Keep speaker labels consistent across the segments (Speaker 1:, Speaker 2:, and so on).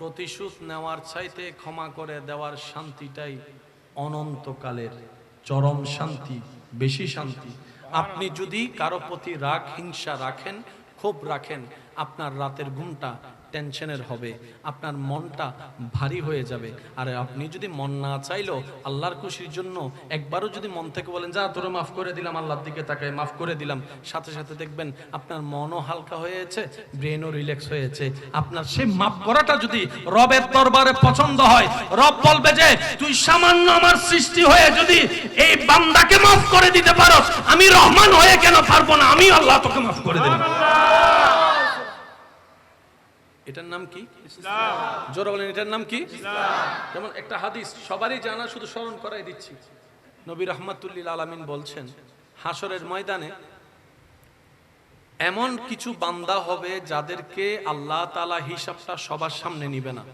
Speaker 1: প্রতিশোধ নেওয়ার চাইতে ক্ষমা করে দেওয়ার শান্তিটাই অনন্তকালের চরম শান্তি, বেশি শান্তি। আপনি যদি কারো প্রতি রাগ হিংসা রাখেন, ক্ষোভ রাখেন, আপনার রাতের ঘুমটা টেনশনের হবে, আপনার মনটা ভারী হয়ে যাবে। আর আপনি যদি মন না চাইলেও আল্লাহর খুশির জন্য একবারও যদি মন থেকে বলেন যা তোরে মাফ করে দিলাম, আল্লাহর দিকে তাকায় মাফ করে দিলাম, সাথে সাথে দেখবেন আপনার মনও হালকা হয়েছে, ব্রেনও রিল্যাক্স হয়েছে। আপনার সেই মাফ করাটা যদি রবের দরবারে পছন্দ হয়, রব বলবে যে তুই সামান্য আমার সৃষ্টি হয়ে যদি এই বান্দাকে মাফ করে দিতে পারো, আমি রহমান হয়ে কেন পারবো না? আমি আল্লাহ তোকে মাফ করে দিলাম। এটার নাম কি? ইসলাম। জোরে বলেন, এটার নাম কি? ইসলাম। যেমন একটা হাদিস সবারই জানা, শুধু স্মরণ করাই দিচ্ছি। নবী রাহমাতুল্লিল আলামিন বলছেন, হাসরের ময়দানে এমন কিছু বান্দা হবে যাদেরকে আল্লাহ তাআলা হিসাবটা সবার সামনে নিবে না।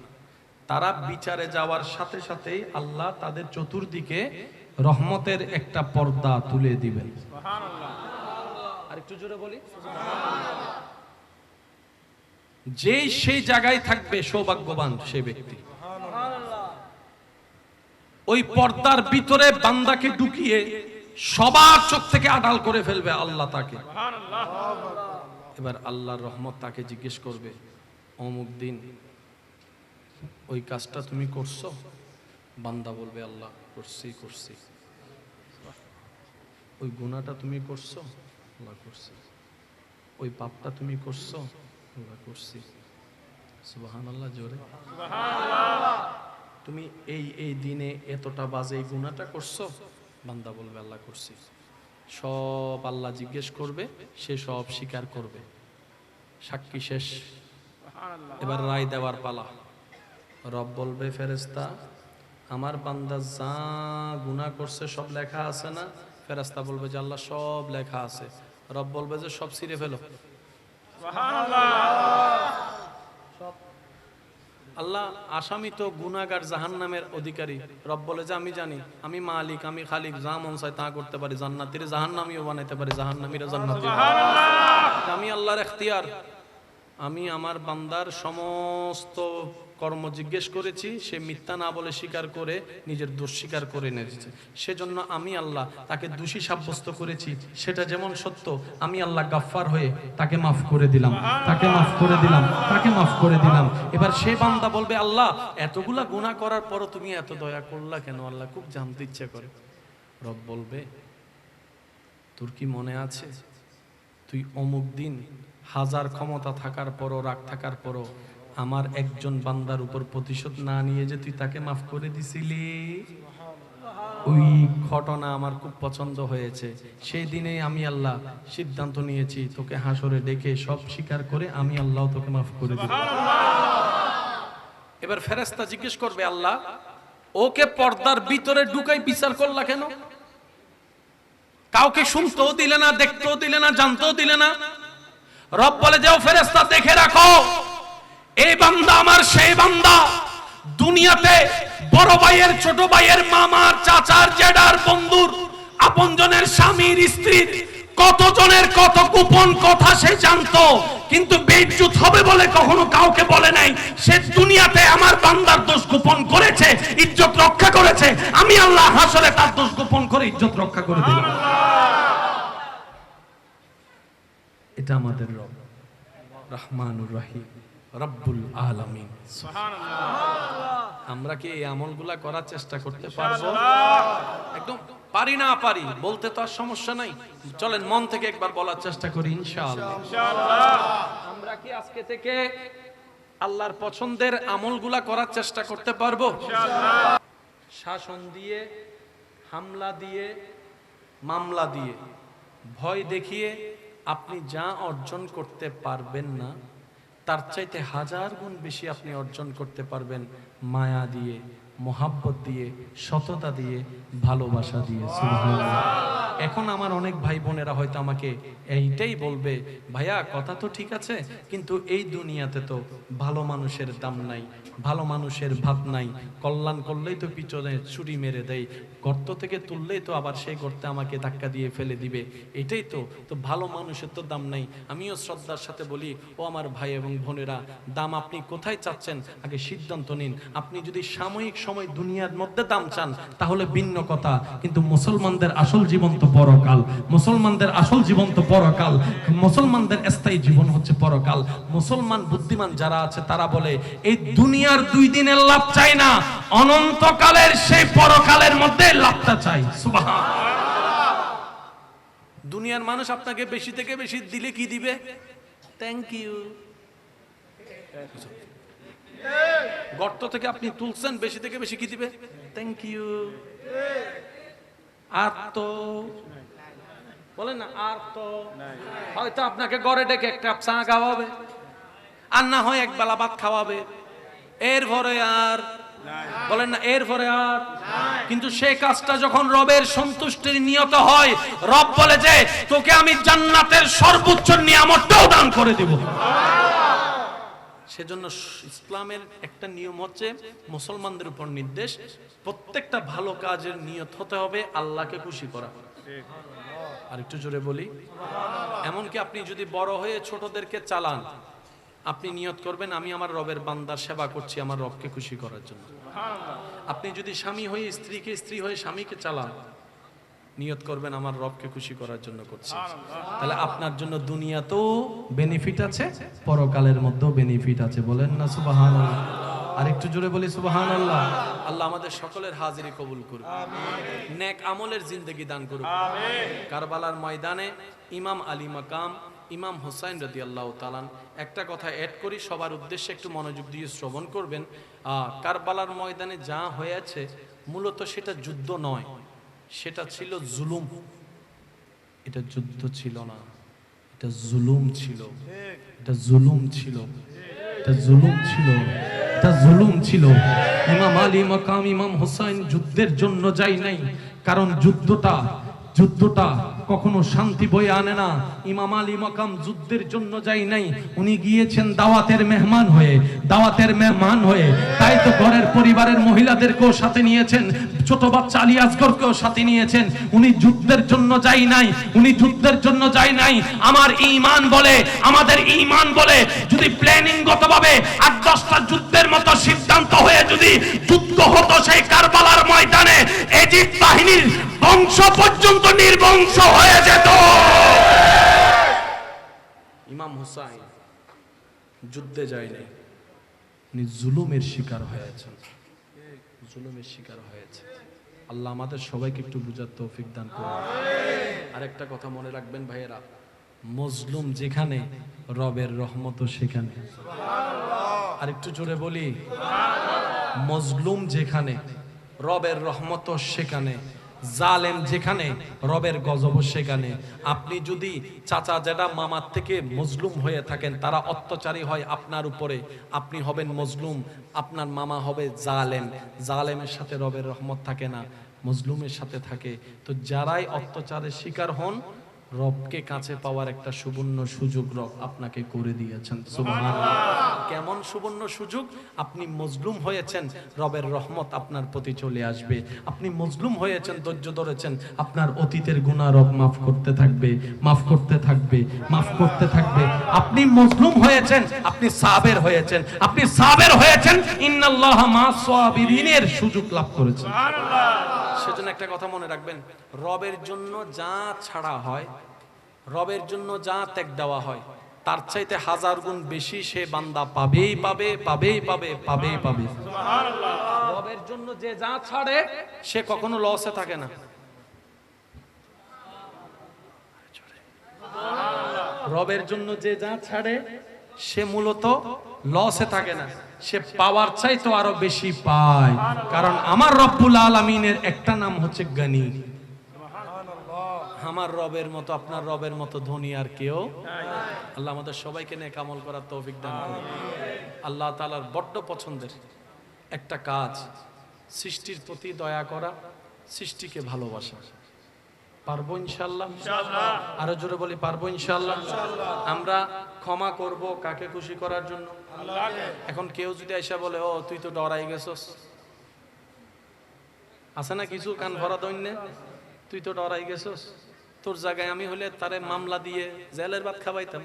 Speaker 1: তারা বিচারে যাওয়ার সাথে সাথেই আল্লাহ তাদের চতুর্দিকে রহমতের একটা পর্দা তুলে দিবেন। সুবহানাল্লাহ। আরেকটু জোরে বলি, সুবহানাল্লাহ। যে সেই জায়গায় থাকবে সৌভাগ্যবান সে ব্যক্তি। ওই পর্দার ভিতরে বান্দাকে ঢুকিয়ে সবার চোখ থেকে আড়াল করে ফেলবে আল্লাহ তাকে। এবার আল্লাহর রহমত তাকে জিজ্ঞেস করবে, অমুক দিন ওই কাজটা তুমি করছো? বান্দা বলবে আল্লাহ করছি। ওই গুনাহটা তুমি করছো? আল্লাহ করছি। ওই পাপটা তুমি করছো? করছি। সুবহানাল্লাহ, জোরে সুবহানাল্লাহ। তুমি এই দিনে এতটা বাজে এই গুনাহটা করছো? বান্দা বলবে আল্লাহ করছি। সব আল্লাহ জিজ্ঞেস করবে, সে সব স্বীকার করবে। সাক্ষী শেষ, এবার রায় দেওয়ার পালা। রব বলবে ফেরেশতা, আমার বান্দা যা গুনাহ করছে সব লেখা আছে না? ফেরেশতা বলবে যে আল্লাহ সব লেখা আছে। রব বলবে যে সব ছিঁড়ে ফেলো। আল্লাহ আসামি তো গুনাহগার, জাহান্নামের অধিকারী। রব বলে যে আমি জানি, আমি মালিক, আমি খালিক, যা মন চায় তা করতে পারি। জান্নাতীরে জাহান্নামীও বানাইতে পারি, জাহান্নামীরা জান্নাতী। আমি আল্লাহর এখতিয়ার। আমি আমার বান্দার সমস্ত কর্ম জিজ্ঞেস করেছি, সে মিথ্যা না বলে স্বীকার করে নিজের দোষ স্বীকার করে নিয়েছে। সেজন্য আমি আল্লাহ তাকে দোষী সাব্যস্ত করেছি। সেটা যেমন সত্য, আমি আল্লাহ গাফফার হয়ে তাকে মাফ করে দিলাম, তাকে মাফ করে দিলাম, তাকে মাফ করে দিলাম। এবার সে বান্দা বলবে আল্লাহ এতগুলা গুনাহ করার পরও তুমি এত দয়া করলা কেন? আল্লাহ খুব জানতে ইচ্ছে করে। রব বলবে তোর কি মনে আছে তুই অমুক দিন হাজার ক্ষমতা থাকার পরও, রাগ থাকার পরও আমার একজন বান্দার উপর প্রতিশোধ না নিয়ে যে তুই তাকে মাফ করে দিছিলি? ওই ঘটনা আমার খুব পছন্দ হয়েছে। সেই দিনে আমি আল্লাহ সিদ্ধান্ত নিয়েছি তোকে হাসরে ডেকে সব স্বীকার করে আমি আল্লাহ তোকে মাফ করে দিব। এবার ফেরেশতা জিজ্ঞেস করবে আল্লাহ ওকে পর্দার ভিতরে ঢুকাই বিচার করলা কেন? কাউকে শুনতেও দিলে না, দেখতেও দিলে না, জানতেও দিলে না। রব বলে যাও ফেরেশতা দেখে রাখো, এই বান্দা আমার সেই বান্দা দুনিয়াতে বড় ভাইয়ের, ছোট ভাইয়ের, মামার, চাচার, জেডার, বন্ধুর, আপনজনের, স্বামীর, স্ত্রীর কত জনের কত গোপন কথা সে জানতো, কিন্তু বেইজ্জত হবে বলে কখনো কাউকে বলে নাই। সে দুনিয়াতে আমার বান্দার দোষ গোপন করেছে, ইজ্জত রক্ষা করেছে। আমি আল্লাহ হাসরে তার দোষ গোপন করে ইজ্জত রক্ষা করে দিলাম। এটা আমাদের রব রহমানুর রহিম, রব্বুল আলামিন। আমরা কি এই আমলগুলা করার চেষ্টা করতে পারবো? একদম পারি না পারি বলতে তো আর সমস্যা নাই। চলেন মন থেকে একবার বলার চেষ্টা করি ইনশাআল্লাহ। আমরা কি আজকে থেকে আল্লাহর পছন্দের আমলগুলা করার চেষ্টা করতে পারবো? শাসন দিয়ে, হামলা দিয়ে, মামলা দিয়ে, ভয় দেখিয়ে আপনি যা অর্জন করতে পারবেন না তার চাইতে হাজার গুণ বেশি আপনি অর্জন করতে পারবেন মায়া দিয়ে, মোহাব্বত দিয়ে, সততা দিয়ে, ভালোবাসা দিয়ে। সুবহানাল্লাহ। এখন আমার অনেক ভাই বোনেরা হয়তো আমাকে এইটাই বলবে, ভাইয়া কথা তো ঠিক আছে, কিন্তু এই দুনিয়াতে তো ভালো মানুষের দাম নাই, ভালো মানুষের ভাত নাই, কল্যাণ করলেই তো পিছনে ছুরি মেরে দেয়, গর্ত থেকে তুললেই তো আবার সেই গর্তে আমাকে ধাক্কা দিয়ে ফেলে দিবে, এটাই তো তো ভালো মানুষের তো দাম নাই। আমিও শ্রদ্ধার সাথে বলি, ও আমার ভাই এবং বোনেরা, দাম আপনি কোথায় চাচ্ছেন আগে সিদ্ধান্ত নিন। আপনি যদি সাময়িক সময় দুনিয়ার মধ্যে দাম চান তাহলে ভিন্ন কথা, কিন্তু মুসলমানদের আসল জীবন তো পরকাল, মুসলমানদের আসল জীবন তো পরকাল, মুসলমানদের স্থায়ী জীবন হচ্ছে পরকাল। মুসলমান বুদ্ধিমান যারা আছে তারা বলে, এই দুনিয়ার 2 দিনের লাভ চাই না, অনন্তকালের সেই পরকালের মধ্যে লাভটা চাই। সুবহানাল্লাহ। দুনিয়ার মানুষ আপনাকে বেশি থেকে বেশি দিলে কি দিবে? Thank you. গর্ত থেকে আপনি তুলছেন, বেশি থেকে বেশি কি দিবে? Thank you. আর তো বলেন না, আর তো হয়তো আপনাকে ঘরে ডেকে এক কাপ চা খাওয়াবে, আর না হয় এক বেলা ভাত খাওয়াবে, এরপরে আর বলেন না, এরপরে আর। কিন্তু সেই কাজটা যখন রবের সন্তুষ্টির নিয়ত হয়, রব বলে যে তোকে আমি জান্নাতের সর্বোচ্চ নিয়ামতটাও দান করে দেব। সেজন্য ইসলামের একটা নিয়ম হচ্ছে, মুসলমানদের উপর নির্দেশ, প্রত্যেকটা ভালো কাজের নিয়ত হতে হবে আল্লাহকে খুশি করা। আর একটু জোরে বলি, এমনকি আপনি যদি বড় হয়ে ছোটদেরকে চালান, আপনি নিয়ত করবেন আমি আমার রবের বান্দার সেবা করছি আমার রবকে খুশি করার জন্য। আপনি যদি স্বামী হয়ে স্ত্রীকে, স্ত্রী হয়ে স্বামীকে চালান, নিয়ত করবেন আমার রবকে খুশি করার জন্য করছি। তাহলে আপনার জন্য দুনিয়াতেও বেনিফিট আছে, পরকালের মধ্যেও বেনিফিট আছে। বলেন না সুবহানাল্লাহ। আর একটু জোরে বলি সুবহানাল্লাহ। আল্লাহ আমাদের সকলের হাজিরি কবুল করুন, নেক আমলের জিন্দেগি দান করুন। কারবালার ময়দানে ইমাম আলী মাকাম ইমাম হুসাইন রাদিয়াল্লাহু তাআলা, একটা কথা অ্যাড করি, সবার উদ্দেশ্যে একটু মনোযোগ দিয়ে শ্রবণ করবেন। কারবালার ময়দানে যা হয়েছে মূলত সেটা যুদ্ধ নয়, সেটা ছিল জুলুম। এটা যুদ্ধ ছিল না, এটা জুলুম ছিল, এটা জুলুম ছিল, এটা জুলুম ছিল, এটা জুলুম ছিল। ইমাম আলী মাকাম ইমাম হুসাইন যুদ্ধের জন্য যাই নাই, কারণ যুদ্ধটা কখনো শান্তি বয়ে আনে না। ইমাম আলী মাকাম যুদ্ধের জন্য যাই নাই, উনি গিয়েছেন দাওয়াতের মেহমান হয়ে, দাওয়াতের মেহমান হয়ে। তাই তো ঘরের পরিবারের মহিলাদেরকেও সাথে নিয়েছেন, ছোট বাচ্চা আলী আসগরকেও সাথে নিয়েছেন। উনি যুদ্ধের জন্য যাই নাই, উনি যুদ্ধের জন্য যাই নাই। আমার ঈমান বলে, আমাদের ঈমান বলে, যদি প্ল্যানিংগতভাবে 8-10টা যুদ্ধের মতো সিদ্ধান্ত হয়ে যদি যুদ্ধ হতো সেই কারবালার ময়দানে, ইজিপ্ট বাহিনীর বংশ পর্যন্ত নির্বংশ হয়ে যেত। ইমাম হুসাইন যুদ্ধে যায়নি, উনি জুলুমের শিকার হয়েছেন, জুলুমের শিকার হয়েছে। আল্লাহ আমাদের সবাইকে একটু বুঝার তৌফিক দান করুন। আরেকটা কথা মনে রাখবেন ভাইয়েরা, মজলুম যেখানে রবের রহমতও সেখানে। আর একটু জোরে বলি, মজলুম যেখানে রবের রহমতও সেখানে, জালেম যেখানে রবের গজব সেখানে। আপনি যদি চাচা জেঠা মামার থেকে মজলুম হয়ে থাকেন, তারা অত্যাচারী হয় আপনার উপরে, আপনি হবেন মজলুম, আপনার মামা হবে জালেম। জালেমের সাথে রবের রহমত থাকে না, মজলুমের সাথে থাকে। তো যারাই অত্যাচারের শিকার হন, রবকে কাছে পাওয়ার একটা সুবর্ণ সুযোগ রব আপনাকে করে দিয়েছেন। সুবহানাল্লাহ। কেমন সুবর্ণ সুযোগ? আপনি মজলুম হয়েছেন, রবের রহমত আপনার প্রতি চলে আসবে। আপনি মজলুম হয়েছেন, ধৈর্য ধরেছেন, আপনার অতীতের গুনাহ রব মাফ করতে থাকবে, মাফ করতে থাকবে, মাফ করতে থাকবে। আপনি মজলুম হয়েছেন, আপনি সাবের হয়েছেন, আপনি সাবের হয়েছেন, ইন্নাল্লাহা মা'আস সাবিরিনের সুযোগ লাভ করেছেন। সুবহানাল্লাহ। সেজন্য একটা কথা মনে রাখবেন, রবের জন্য যা ছাড়া হয়, রবের জন্য যা ত্যাগ দেওয়া হয়, তার চাইতে 1000 গুণ বেশি সে বান্দা পাবেই পাবে, পাবেই পাবে, পাবেই পাবে। সুবহানাল্লাহ। রবের জন্য যে যা ছাড়ে সে কখনো লসে থাকে না। রবের জন্য যে যা ছাড়ে সে মূলত লসে থাকে না, সে পাওয়ার চাইতে আরো বেশি পায়। কারণ আমার রব্বুল আলামিনের একটা নাম হচ্ছে গনি। আমার রবের মতো, আপনার রবের মতো ধনী আর কেউ। আল্লাহ আমাদের সবাইকে নেক আমল করার তৌফিক দান করুন। আল্লাহ তাআলার বড্ড পছন্দের একটা কাজ, সৃষ্টির প্রতি দয়া করা, সৃষ্টিকে ভালোবাসা। পারবো ইনশাআল্লাহ? আরো জোরে বলি পারবো ইনশাআল্লাহ? আমরা ক্ষমা করব কাকে খুশি করার জন্য? আল্লাহকে। এখন কেউ যদি আইসা বলে ও তুই তো ডরাই গেছস, আছে না কিছু কান ভরা দৈন্যে, তুই তো ডরাই গেছস, তোর জায়গায় আমি হলে তারে মামলা দিয়ে জেলের ভাত খাওয়াইতাম।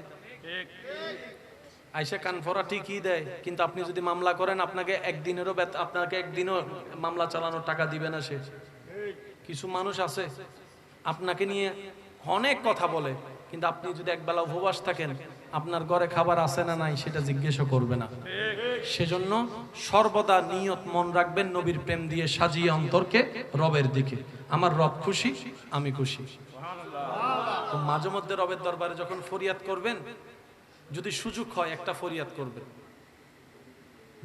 Speaker 1: আইসা কান ভরা ঠিকই দেয়, কিন্তু আপনি যদি মামলা করেন আপনাকে একদিনও মামলা চালানোর টাকা দিবে না সে। কিছু মানুষ আছে আপনাকে নিয়ে অনেক কথা বলে, কিন্তু আপনি যদি একবেলা উপবাস থাকেন, আপনার ঘরে খাবার আছে না নাই সেটা জিজ্ঞেসও করবে না। সেজন্য সর্বদা নিয়ত মন রাখবেন নবীর প্রেম দিয়ে সাজিয়ে অন্তরকে রবের দিকে। আমার রব খুশি, আমি খুশি। তো মাঝে মধ্যে রবের দরবারে যখন ফরিয়াদ করবেন, যদি সুযোগ হয় একটা ফরিয়াদ করবেন।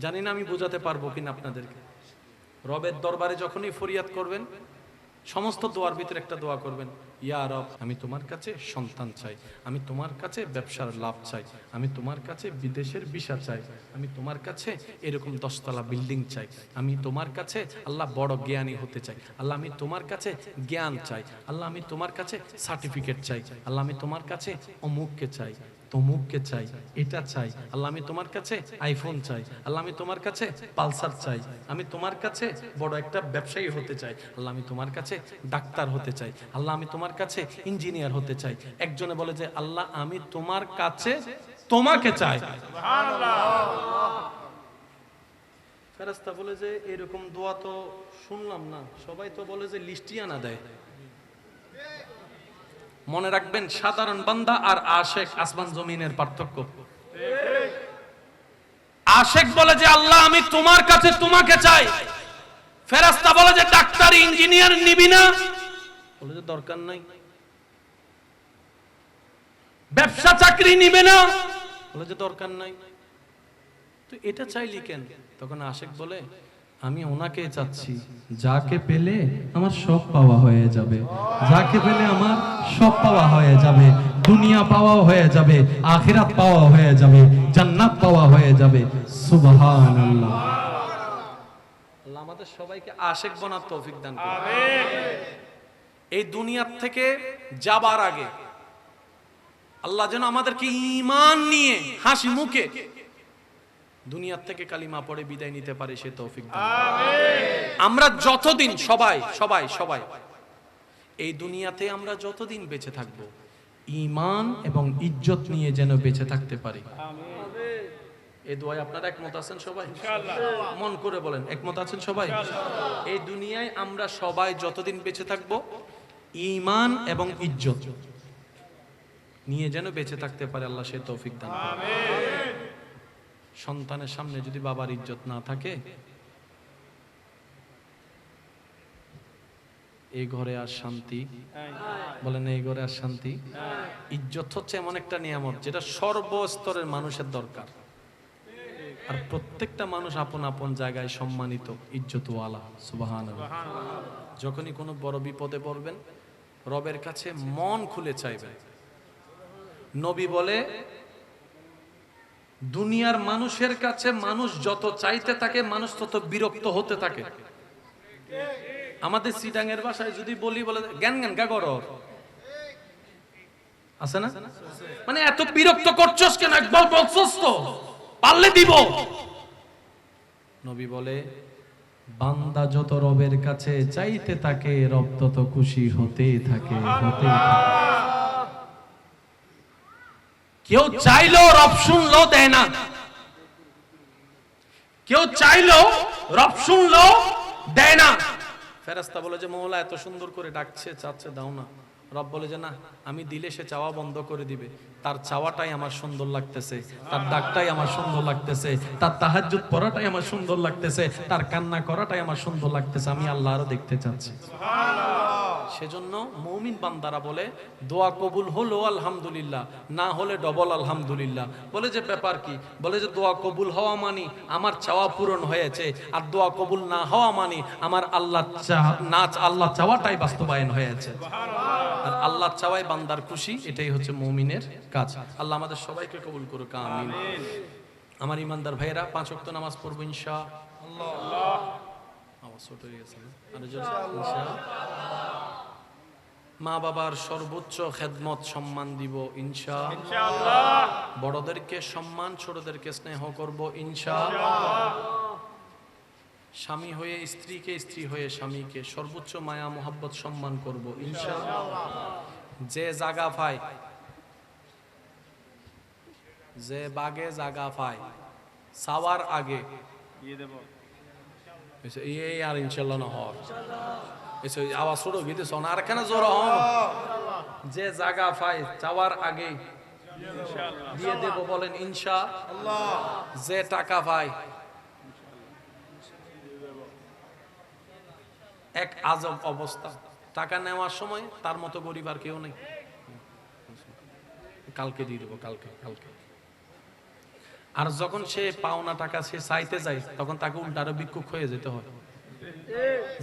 Speaker 1: জানি না আমি বোঝাতে পারবো কিনা আপনাদেরকে। রবের দরবারে যখনই ফরিয়াদ করবেন, সমস্ত দোয়ার ভিতরে একটা দোয়া করবেন, ইয়া রব, আমি তোমার কাছে সন্তান চাই, আমি তোমার কাছে ব্যবসার লাভ চাই, আমি তোমার কাছে বিদেশের ভিসা চাই, আমি তোমার কাছে এরকম 10 তলা বিল্ডিং চাই, আমি তোমার কাছে আল্লাহ বড় জ্ঞানী হতে চাই, আল্লাহ আমি তোমার কাছে জ্ঞান চাই, আল্লাহ আমি তোমার কাছে সার্টিফিকেট চাই, আল্লাহ আমি তোমার কাছে অমুককে চাই, তমুককে চাই, এটা চাই, আল্লাহ আমি তোমার কাছে আইফোন চাই, আল্লাহ আমি তোমার কাছে পালসার চাই, আমি তোমার কাছে বড় একটা ব্যবসায়ী হতে চাই, আল্লাহ আমি তোমার কাছে ডাক্তার হতে চাই, আল্লাহ আমি তোমার কাছে ইঞ্জিনিয়ার হতে চাই। একজনে বলে যে আল্লাহ আমি তোমার কাছে তোমাকে চাই। সুবহানাল্লাহ। ফেরেশতা বলে যে এরকম দোয়া তো শুনলাম না, সবাই তো বলে যে লিস্টিয়ানা দেয়। মনে রাখবেন সাধারণ বান্দা আর আশেক আসমান জমিনের পার্থক্য। আশেক বলে যে আল্লাহ আমি তোমার কাছে তোমাকে চাই, ফেরেশতা বলে যে ডাক্তার ইঞ্জিনিয়ার নিবি না, বলে যে দরকার নাই। ব্যবসা চাকরি নিবে না, বলে যে দরকার নাই। তো এটা চাইলি কেন? তখন আশেক বলে আমি ওনাকে চাচ্ছি যাকে পেলে আমার সব পাওয়া হয়ে যাবে, যাকে পেলে আমার সব পাওয়া হয়ে যাবে, দুনিয়া পাওয়া হয়ে যাবে, আখিরাত পাওয়া হয়ে যাবে, জান্নাত পাওয়া হয়ে যাবে। সুবহানাল্লাহ। আল্লাহ আমাদের সবাইকে আশেক বানার তৌফিক দান করুন। আমিন। এই দুনিয়ার থেকে যাবার আগে আল্লাহ যেন আমাদেরকে ঈমান নিয়ে হাসি মুখে দুনিয়ার থেকে কালিমা পড়ে বিদায় নিতে পারে, সে তৌফিক দান করুন। আমিন। আমরা যতদিন সবাই এই দুনিয়াতে আমরা যতদিন বেঁচে থাকবো, ঈমান এবং ইজ্জত নিয়ে যেন বেঁচে থাকতে পারি। আমিন। এই দোয়ায় আপনারা একমত আছেন সবাই? ইনশাআল্লাহ। মন করে বলেন একমত আছেন সবাই? ইনশাআল্লাহ। এই দুনিয়ায় আমরা সবাই যতদিন বেঁচে থাকবো, ঈমান এবং ইজ্জত নিয়ে যেন বেঁচে থাকতে পারে, আল্লাহ সে তৌফিক দান করুন। আমিন। সন্তানের সামনে যদি বাবার ইজ্জত না থাকে, এই ঘরে আর শান্তি, বলেন এই ঘরে আর শান্তি। ইজ্জত হচ্ছে এমন একটা নিয়ামত যেটা সর্বস্তরের মানুষের দরকার, আর প্রত্যেকটা মানুষ আপন আপন জায়গায় সম্মানিত, ইজ্জতওয়ালা। সুবহানাল্লাহ। যখনই কোনো বড় বিপদে পড়বেন, রবের কাছে মন খুলে চাইবেন। নবী বলে দুনিয়ার মানুষের কাছে মানুষ যত চাইতে থাকে, মানুষ তত বিরক্ত হতে থাকে। আমাদের সিটাঙের ভাষায় যদি বলি, বলে জ্ঞান জ্ঞান গা করো, আছে না? মানে এত বিরক্ত করছস কেন, একবার বলছস তো, পারলে দিব। নবী বলে বান্দা যত রবের কাছে চাইতে থাকে, রব তত খুশি হতে থাকে। কেউ চাইলো রব শুনলো দেয় না, কেউ চাইলো রব শুনলো দেয় না। ফেরেশতা বলে যে মওলা এত সুন্দর করে ডাকছে, চাচ্ছে, দাও না। রব বলে যে না, আমি দিলে সে চাওয়া বন্ধ করে দিবে। তার চাওয়াটাই আমার সুন্দর লাগতেছে, তার ডাকটাই আমার সুন্দর লাগতেছে, তার তাহাজ্জুদ পড়াটাই আমার সুন্দর লাগতেছে, তার কান্না করাটাই আমার সুন্দর লাগতেছে। আমি আল্লাহ আরো দেখতে চাচ্ছি। সেজন্য মুমিন বান্দারা বলে দোয়া কবুল হলো আলহামদুলিল্লাহ, না হলে ডবল আলহামদুলিল্লাহ। বলে যে ব্যাপার কি? বলে যে দোয়া কবুল হওয়া মানে আমার চাওয়া পূরণ হয়েছে, আর দোয়া কবুল না হওয়া মানে আমার আল্লাহ চাওয়াটাই বাস্তবায়ন হয়েছে। আর আল্লাহ চাওয়াই বান্দার খুশি, এটাই হচ্ছে মুমিনের কাজ। আল্লাহ আমাদের সবাইকে কবুল করুক, আমিন। আমার ইমানদার ভাইয়েরা, 5 ওয়াক্ত নামাজ পড়বো ইনশাআল্লাহ। ছোট হয়ে গেছে না? আরো জোরে ইনশাআল্লাহ। মা বাবার সর্বোচ্চ খেদমত সম্মান দিব ইনশাআল্লাহ। বড়দেরকে সম্মান, ছোটদেরকে স্নেহ করব ইনশাআল্লাহ। স্বামী হয়ে স্ত্রীকে, স্ত্রী হয়ে স্বামীকে সর্বোচ্চ মায়া মোহাব্বত সম্মান করব ইনশাআল্লাহ। যে জাগা পায়, যে বাগে জাগা পায় সাওয়ার আগে এই আর ইনশাআল্লাহ না হয় এসে আওয়াজ ছোট গিতে শোন আর কেন জোর হন। যে জাগা পায় চাওয়ার আগে দিয়ে দেব বলেন ইনশাআল্লাহ। যে টাকা পায় এক আজব অবস্থা, টাকা নেওয়ার সময় তার মতো গরিব আর কেউ নেই। কালকে দিয়ে দেবো, কালকে কালকে। আর যখন সে পাওনা টাকা সে চাইতে যায় তখন তাকে উল্টা আরো ভিক্ষুক হয়ে যেতে হয়।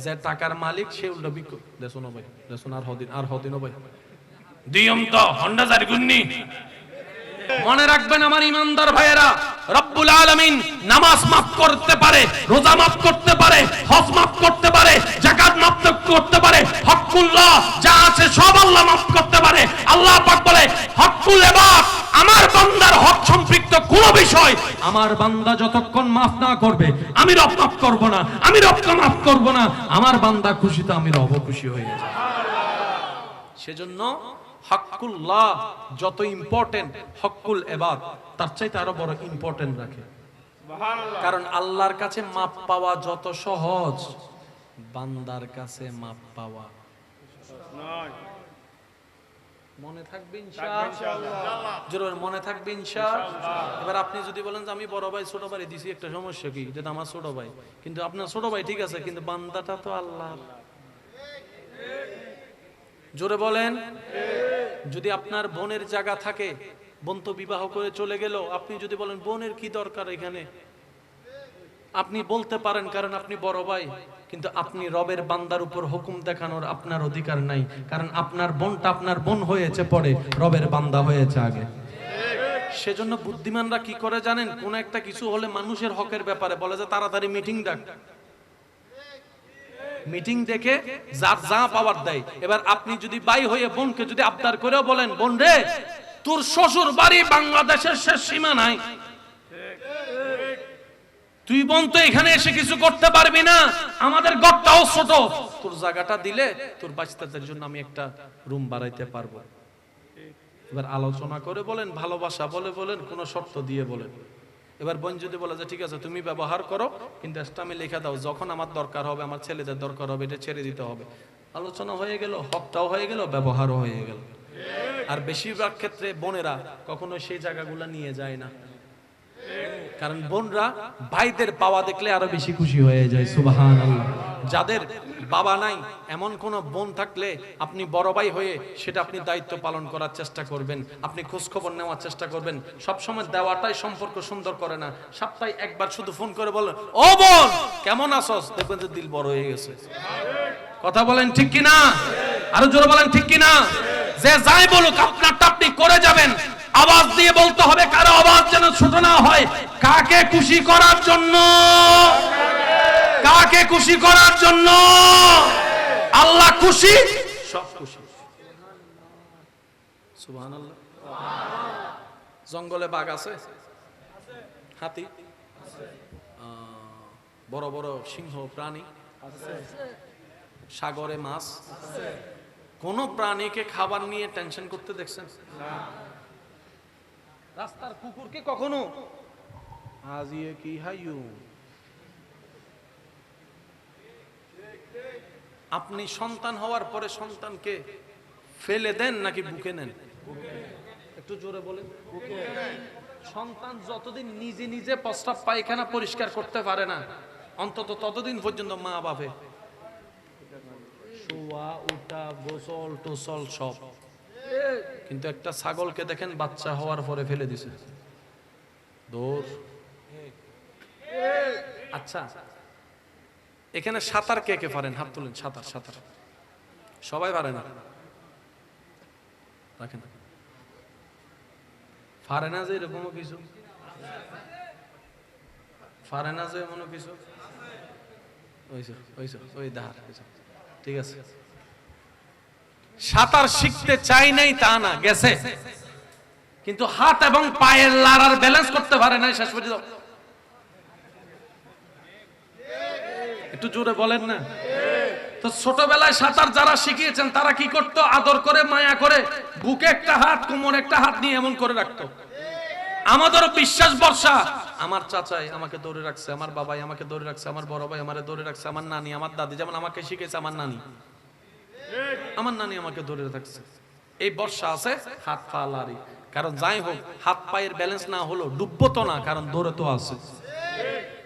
Speaker 1: যে টাকার মালিক সে উল্টা ভিক্ষুক। দেখুন ভাই, দেখুন আর হদিন ভাই দিয়ম তো হন্ডা জারি গুন্নি। মনে রাখবেন আমার ইমানদার ভাইয়েরা, রব্বুল আলামিন নামাজ মাফ করতে পারে, রোজা মাফ করতে পারে, হজ মাফ করতে পারে, যাকাত মাফ করতে পারে, হকুল্লাহ যা আছে সব আল্লাহ মাফ করতে পারে। আল্লাহ পাক বলে হকুল ইবাদ, আমার বান্দার হক সম্পৃক্ত কোন বিষয় আমার বান্দা যতক্ষণ মাফ না করবে আমি রব মাফ করব না, আমি রবকে মাফ করব না। আমার বান্দা খুশিতে আমি রব খুশি হয়ে যাব। সেজন্য হকুল্লাহ যত ইম্পর্টেন্ট, হকুল ইবাদ তার চাইতে আরো বড় ইম্পর্টেন্ট রাখে। কারণ আল্লাহর কাছে মাপ পাওয়া যত সহজ, বান্দার কাছে মাপ পাওয়া মনে থাকবে ইনশাআল্লাহ। জোরে মনে থাকবে ইনশাআল্লাহ। এবার আপনি যদি বলেন যে আমি বড় ভাই ছোট ভাই দিছি, একটা সমস্যা কি, যেটা আমার ছোট ভাই, কিন্তু আপনার ছোট ভাই ঠিক আছে, কিন্তু বান্দাটা তো আল্লাহ। জোরে বলেন। যদি আপনার বোনের জায়গা থাকে, বোন তো বিবাহ করে চলে গেল, আপনি যদি বলেন বোনের কি দরকার এখানে, আপনি বলতে পারেন কারণ আপনি বড় ভাই, কিন্তু আপনি রবের বান্দার উপর হুকুম দেখানোর আপনার অধিকার নাই। কারণ আপনার বোনটা আপনার বোন হয়েছে পরে, রবের বান্দা হয়েছে আগে। সেজন্য বুদ্ধিমানরা কি করে জানেন, কোন একটা কিছু হলে মানুষের হকের ব্যাপারে বলে যে তাড়াতাড়ি মিটিং ডাক, মিটিং দেখে যার যা পাওয়ার দেয়। এবার আপনি যদি ভাই হয়ে বোনকে যদি আবদার করেও বলেন বোন রে তোর শ্বশুর বাড়ি বাংলাদেশের শেষ সীমানায়, তুই বোন তো এখানে এসে কিছু করতে পারবি না, আমাদের ঘরটাও ছোট, তোর জায়গাটা দিলে তোর বাচ্চাদের জন্য আমি একটা রুম বানাইতে পারবো। এবার আলোচনা করে বলেন, ভালোবাসা বলে বলেন, কোনো শর্ত দিয়ে বলেন। এবার বোন যদি বলে যে ঠিক আছে তুমি ব্যবহার করো, কিন্তু একটা আমি লিখে দাও, যখন আমার দরকার হবে, আমার ছেলেদের দরকার হবে, এটা ছেড়ে দিতে হবে। আলোচনা হয়ে গেল, হকটাও হয়ে গেল, ব্যবহারও হয়ে গেল। আর বেশিরভাগ ক্ষেত্রে বোনেরা কখনো সেই জায়গাগুলো নিয়ে যায় না, কারণ বোনরা ভাইদের পাওয়া দেখলে আরো বেশি খুশি হয়ে যায়। সুবহানাল্লাহ। যাদের বাবা নাই এমন কোন বোন থাকলে আপনি বড় ভাই হয়ে সেটা আপনি দায়িত্ব পালন করার চেষ্টা করবেন, আপনি খোঁজ খবর নেওয়ার চেষ্টা করবেন। সব সময় দেওয়াটাই সম্পর্ক সুন্দর করে না, সপ্তাহে একবার শুধু ফোন করে বলেন ও বোন কেমন আছোস, দেখবেন যে দিল বড় হয়ে গেছে। কথা বলেন ঠিক কি না? আরো জোরে বলেন ঠিক কি না? যে যাই বলুক আপনারটা আপনি করে যাবেন, আওয়াজ দিয়ে বলতে হবে, কারো আওয়াজ যেন ছোট না হয়। কাকে খুশি করার জন্য? কাকে খুশি করার জন্য? আল্লাহ খুশি, সব খুশি। সুবহানাল্লাহ। জঙ্গলে বাঘ আছে, হাতি, বড় বড় সিংহ প্রাণী আছে, সাগরে মাছ, কোন প্রাণীকে খাবার নিয়ে টেনশন করতে দেখছেন? রাস্তার কুকুরকে কখনো আজিয়ে কি হাইয়ু? আপনি সন্তান হওয়ার পরে সন্তানকে ফেলে দেন নাকি বুকে নেন? একটু জোরে বলেন। সন্তান যতদিন নিজে নিজে প্রস্রাব পায়খানা পরিষ্কার করতে পারে না, অন্তত ততদিন পর্যন্ত মা বাপে শোয়া উঠা গোসল টোসল সব। কিন্তু একটা ছাগলকে দেখেন বাচ্চা হওয়ার পরে ফেলে দিছে দৌড়। আচ্ছা এখানে সাঁতার কে কে পারেন? হাত তুলেন। সাঁতার, সাঁতার সবাই পারে না, রাখেন। পারে না যে এরকমও কিছু, পারে না যে এমনও কিছু। ওই দাঁড়, ঠিক আছে। সাঁতার শিখতে চাই নাই তা না, গেছে, কিন্তু হাত এবং পায়ের লাড়ার ব্যালেন্স করতে পারে নাই শেষ পর্যন্ত। একটু জোরে বলেন না। তো ছোটবেলায় সাঁতার যারা শিখিয়েছেন তারা কি করতো? আদর করে, মায়া করে, বুকে একটা হাত, কোমরে একটা হাত নিয়ে এমন করে রাখতো। আমাদেরও বিশ্বাস ভরসা, আমার চাচাই আমাকে ধরে রাখছে, আমার বাবাই আমাকে ধরে রাখছে, আমার বড় ভাই আমারে ধরে রাখছে, আমার নানি, আমার দাদি যেমন আমাকে শিখেছে, আমার নানি আমাকে ধরে রাখছে। এই বর্ষা আছে, হাত পা লাড়ি। কারণ যাই হোক, হাত পায়ের ব্যালেন্স না হলো ডুববো তো না, কারণ দৌড়ে তো আছে।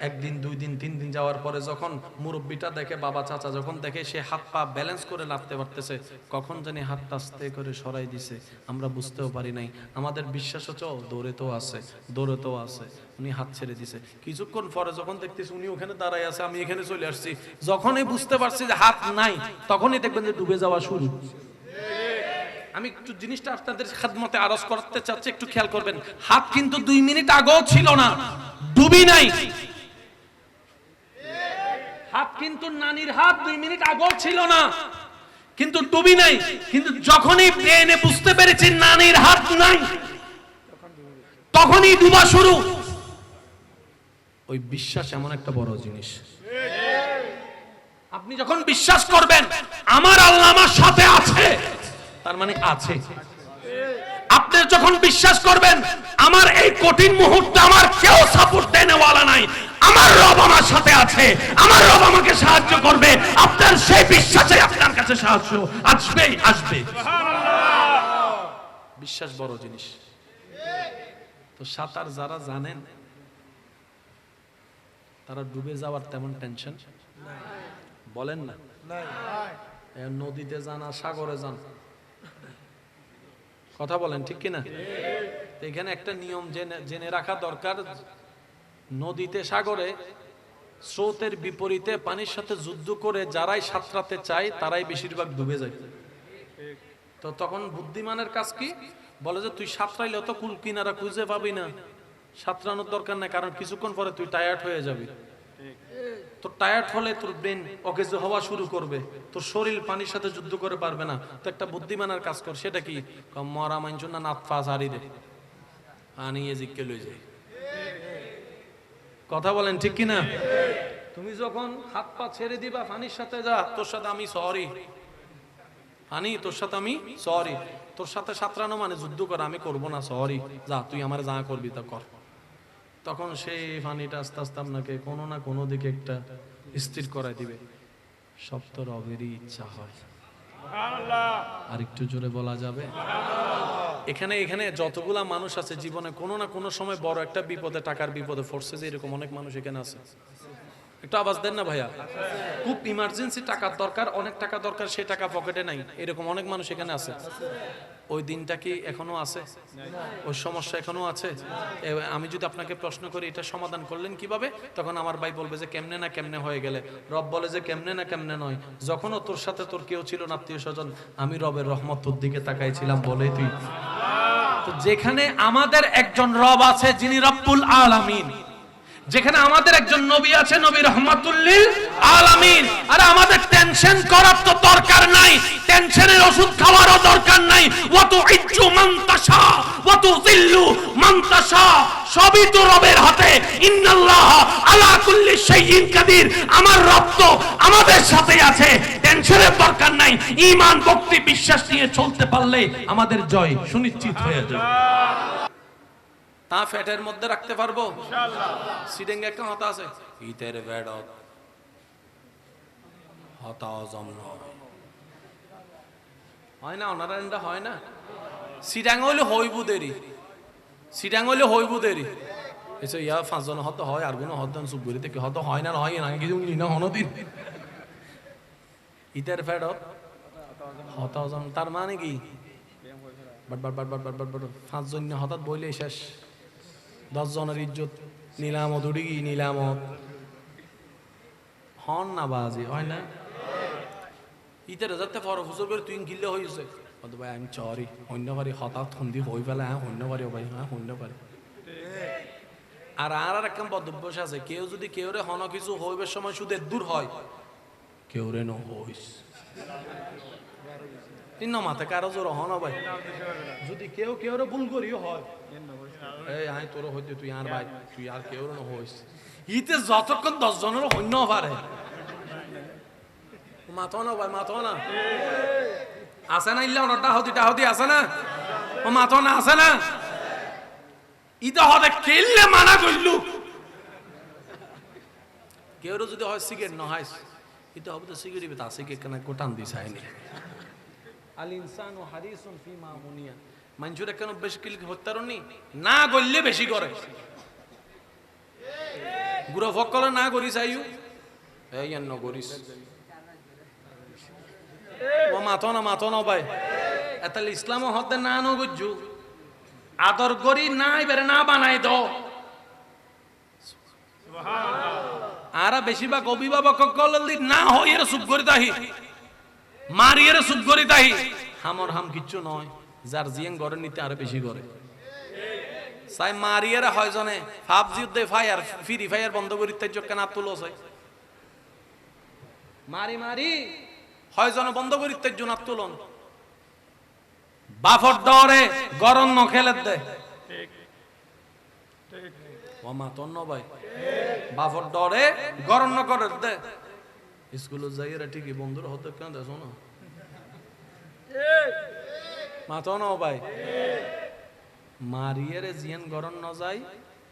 Speaker 1: একদিন, 2 দিন, 3 দিন যাওয়ার পরে যখন মুরব্বিটা দেখে, বাবা চাচা যখন দেখে সে হাত পা ব্যালেন্স করে নাড়তে পারতেছে, কখন জানি হাতটা আস্তে করে সরাই দিছে, আমরা বুঝতেও পারি নাই। আমাদের বিশ্বাস হচ্ছে দৌড়ে তো আছে, দৌড়ে তো আছে, উনি হাত ছেড়ে দিছে। কিছুক্ষণ পরে যখন দেখতেছি উনি ওখানে দাঁড়ায় আছে, আমি এখানে চলে আসছি, যখনই বুঝতে পারছি যে হাত নাই, তখনই দেখবেন যে ডুবে যাওয়া শুরু। আমি একটু জিনিসটা আপনাদের খেদমতে আরজ করতে চাচ্ছি, একটু খেয়াল করবেন। হাত কিন্তু 2 মিনিট আগেও ছিল না, ডুবি নাই। হাত কিন্তু নানির হাত 2 মিনিট আগেও ছিল না, কিন্তু ডুবি নাই। কিন্তু যখনই ব্রেনে বুঝতে পেরেছি নানির হাত নাই, তখনই ডুবা শুরু। ওই বিশ্বাস এমন একটা বড় জিনিস। আপনি যখন বিশ্বাস করবেন আমার আল্লাহ আমার সাথে আছে, তার মানে আছে। আপনি যখন বিশ্বাস করবেন আমার এই কঠিন মুহূর্তে আমার কেউ সাপোর্ট দেনেওয়ালা নাই, আমার রব আমার সাথে আছে, আমার রব আমাকে সাহায্য করবে, আপনার সেই বিশ্বাসে আপনার কাছে সাহায্য আসবেই আসবে। বিশ্বাস বড় জিনিস। তো সাঁতার যারা জানেন তারা ডুবে যাওয়ার তেমন টেনশন বলেন না। নদীতে যান আর সাগরে যান, কথা বলেন ঠিক কিনা? এখানে একটা নিয়ম জেনে রাখা দরকার। নদীতে, সাগরে স্রোতের বিপরীতে পানির সাথে যুদ্ধ করে যারাই সাঁতরাতে চায় তারাই বেশিরভাগ ডুবে যায়। তো তখন বুদ্ধিমানের কাজ কি? বলে যে তুই সাঁতরাইলে তো কুল কিনারা খুঁজে পাবি না, সাঁতরানোর দরকার নাই, কারণ কিছুক্ষণ পরে তুই টায়ার্ড হয়ে যাবি। তো টায়ার্ড হলে তোর ব্রেন অকেজ হওয়া শুরু করবে, তোর শরীর পানির সাথে যুদ্ধ করে পারবে না। তো একটা বুদ্ধিমানের কাজ কর, সেটা কি? মরা মাইনছ না নাত ফা হারি দে, আনিয়ে জিজ্ঞে লই যায়। কথা বলেন ঠিক কিনা? তুমি যখন হাত পা ছেড়ে দিবা পানির সাথে, যা তোর সাথে আমি সরি, পানি তোর সাথে আমি সরি, তোর সাথে সাঁতরানো মানে যুদ্ধ করা, আমি করবো না, সরি, যা তুই আমার যা করবি তা কর। তখন সেই পানিটা আস্তে আস্তে আপনাকে কোনো না কোনো দিকে একটা স্থির করাই দিবে। সব তো রবেরই ইচ্ছা হয়। আর একটু জোরে বলা যাবে? এখানে যতগুলা মানুষ আছে জীবনে কোনো না কোনো সময় বড় একটা বিপদে, টাকার বিপদে পড়ছে, যে এরকম অনেক মানুষ এখানে আছে। একটু আওয়াজ দেন না ভাইয়া। খুব ইমার্জেন্সি টাকার দরকার, অনেক টাকা দরকার, সেই টাকা পকেটে নাই, এরকম অনেক মানুষ এখানে আছে। ওই দিনটা কি এখনো আছে? ওই সমস্যা এখনো আছে? আমি যদি আপনাকে প্রশ্ন করি এটা সমাধান করলেন কিভাবে, তখন আমার ভাই বলবে যে কেমনে না কেমনে হয়ে গেলে। রব বলে যে কেমনে না কেমনে নয়, যখনও তোর সাথে তোর কেউ ছিল না, আত্মীয় স্বজন, আমি রবের রহমত তোর দিকে তাকাইছিলাম বলেই তুই। তো যেখানে আমাদের একজন রব আছে যিনি রব্বুল আলামিন, যেখানে আমাদের একজন নবী আছে, নবী রহমাতুল লিল আলামিন, আর আমাদের টেনশন করার তো দরকার নাই, টেনশনের ওষুধ খাওয়ারও দরকার নাই। ওয়া তুইজ্জু মান তাশা ওয়া তুযিল্লু মান তাশা, সবই তো রবের হাতে। ইন্নাল্লাহা আলা কুল্লি শাইইন কাদির, আমার রব তো আমাদের সাথে আছে, টেনশনের দরকার নাই। ঈমান, ভক্তি, বিশ্বাস নিয়ে চলতে পারলে আমাদের জয় সুনিশ্চিত হয়ে যাবে। তা ফ্যাটের মধ্যে রাখতে পারবো ইনশাআল্লাহ। সিডেঙ্গে একটা কথা আছে, ইতের বেড়ত হতাজম হয় না, অনারায়ণটা হয় না। সিডাং হইলে হইব দেরি, সিডাং হইলে হইব দেরি। এসে ইয়া 5 জন হত হয়, আর কোনো হত চুপ করে থেকে হত হয় না, হয় না কিছু না হনদিন। ইতের বেড়ত হতাজম, তার মানে কি? But but but but but but but 5 জন হঠাৎ বইলে শেষ, 10 জনের ইজ্জত নিলামত উঠি, নিলামত হন না বাজি হয় না। ইতের যাতে ফরক হুজুর করে তুই গিল্লে হয়েছে, ভাই আমি চরি অন্য পারি, হঠাৎ সন্ধি হয়ে পেলে, হ্যাঁ অন্য পারি ভাই, হ্যাঁ অন্য পারি। আর একটা বদভ্যাস আছে, কেউ যদি কেউরে হন কিছু হইবার সময় শুধু দূর হয়, কেউরে ন হইস তিন মাথা কারো জোর হন ভাই, যদি কেউ কেউরে ভুল করিও হয়, এই আই তোর হইতে তুই আর ভাই তুই আর কেউ ন হইস, ইতে যতক্ষণ 10 জনের হইন পারে মাথা না ভাই, মাথা না আছে না, ইল্লা টাহতি আছে না, ও মাথা না আছে না, ইটা হতে কেললে মানা করলু, কেউ যদি হয় সিগারেট ন হাইস, ইটা হবে তো সিগারেট তা সিগারেট কেন গোটান দিস আইনি আল ইনসানু হারিসুন ফি মা মুনিয়া, মানুষের কেন বেশি কিল হত্যারনি না গললে বেশি করে, গুরু ফকলে না করিস আইউ এই ন করিস, ও মাথো না ভাই, এতালে ইসলাম হতে না ন গুজু আদর করি নাই বেরে না বানাই দাও, আর বেশিরভাগ অভিভাবক না হয় এর চুপ করি তাহি মারি এর চুপ করি তাহি, হামর হাম কিচ্ছু নয়, যার জিয়াং ঘরে নিতে আরো বেশি করে সাই মারি এর হয় জনে পাবজি দে ফায়ার ফ্রি ফায়ার বন্ধ করি তাই চোখ কেন তুলো চাই মারি হয় জন বন্ধ করি তাই জন্য তুলন বাফর দরে গরম ন খেলে দে ও মা তন্ন ভাই, বাফর দরে গরম ন করে দে, স্কুলে যাই রে ঠিকই বন্ধুরা হতে কেন দেখো না মাথা ন ভাই, মারিয়ে জিয়ান গরম ন যায়,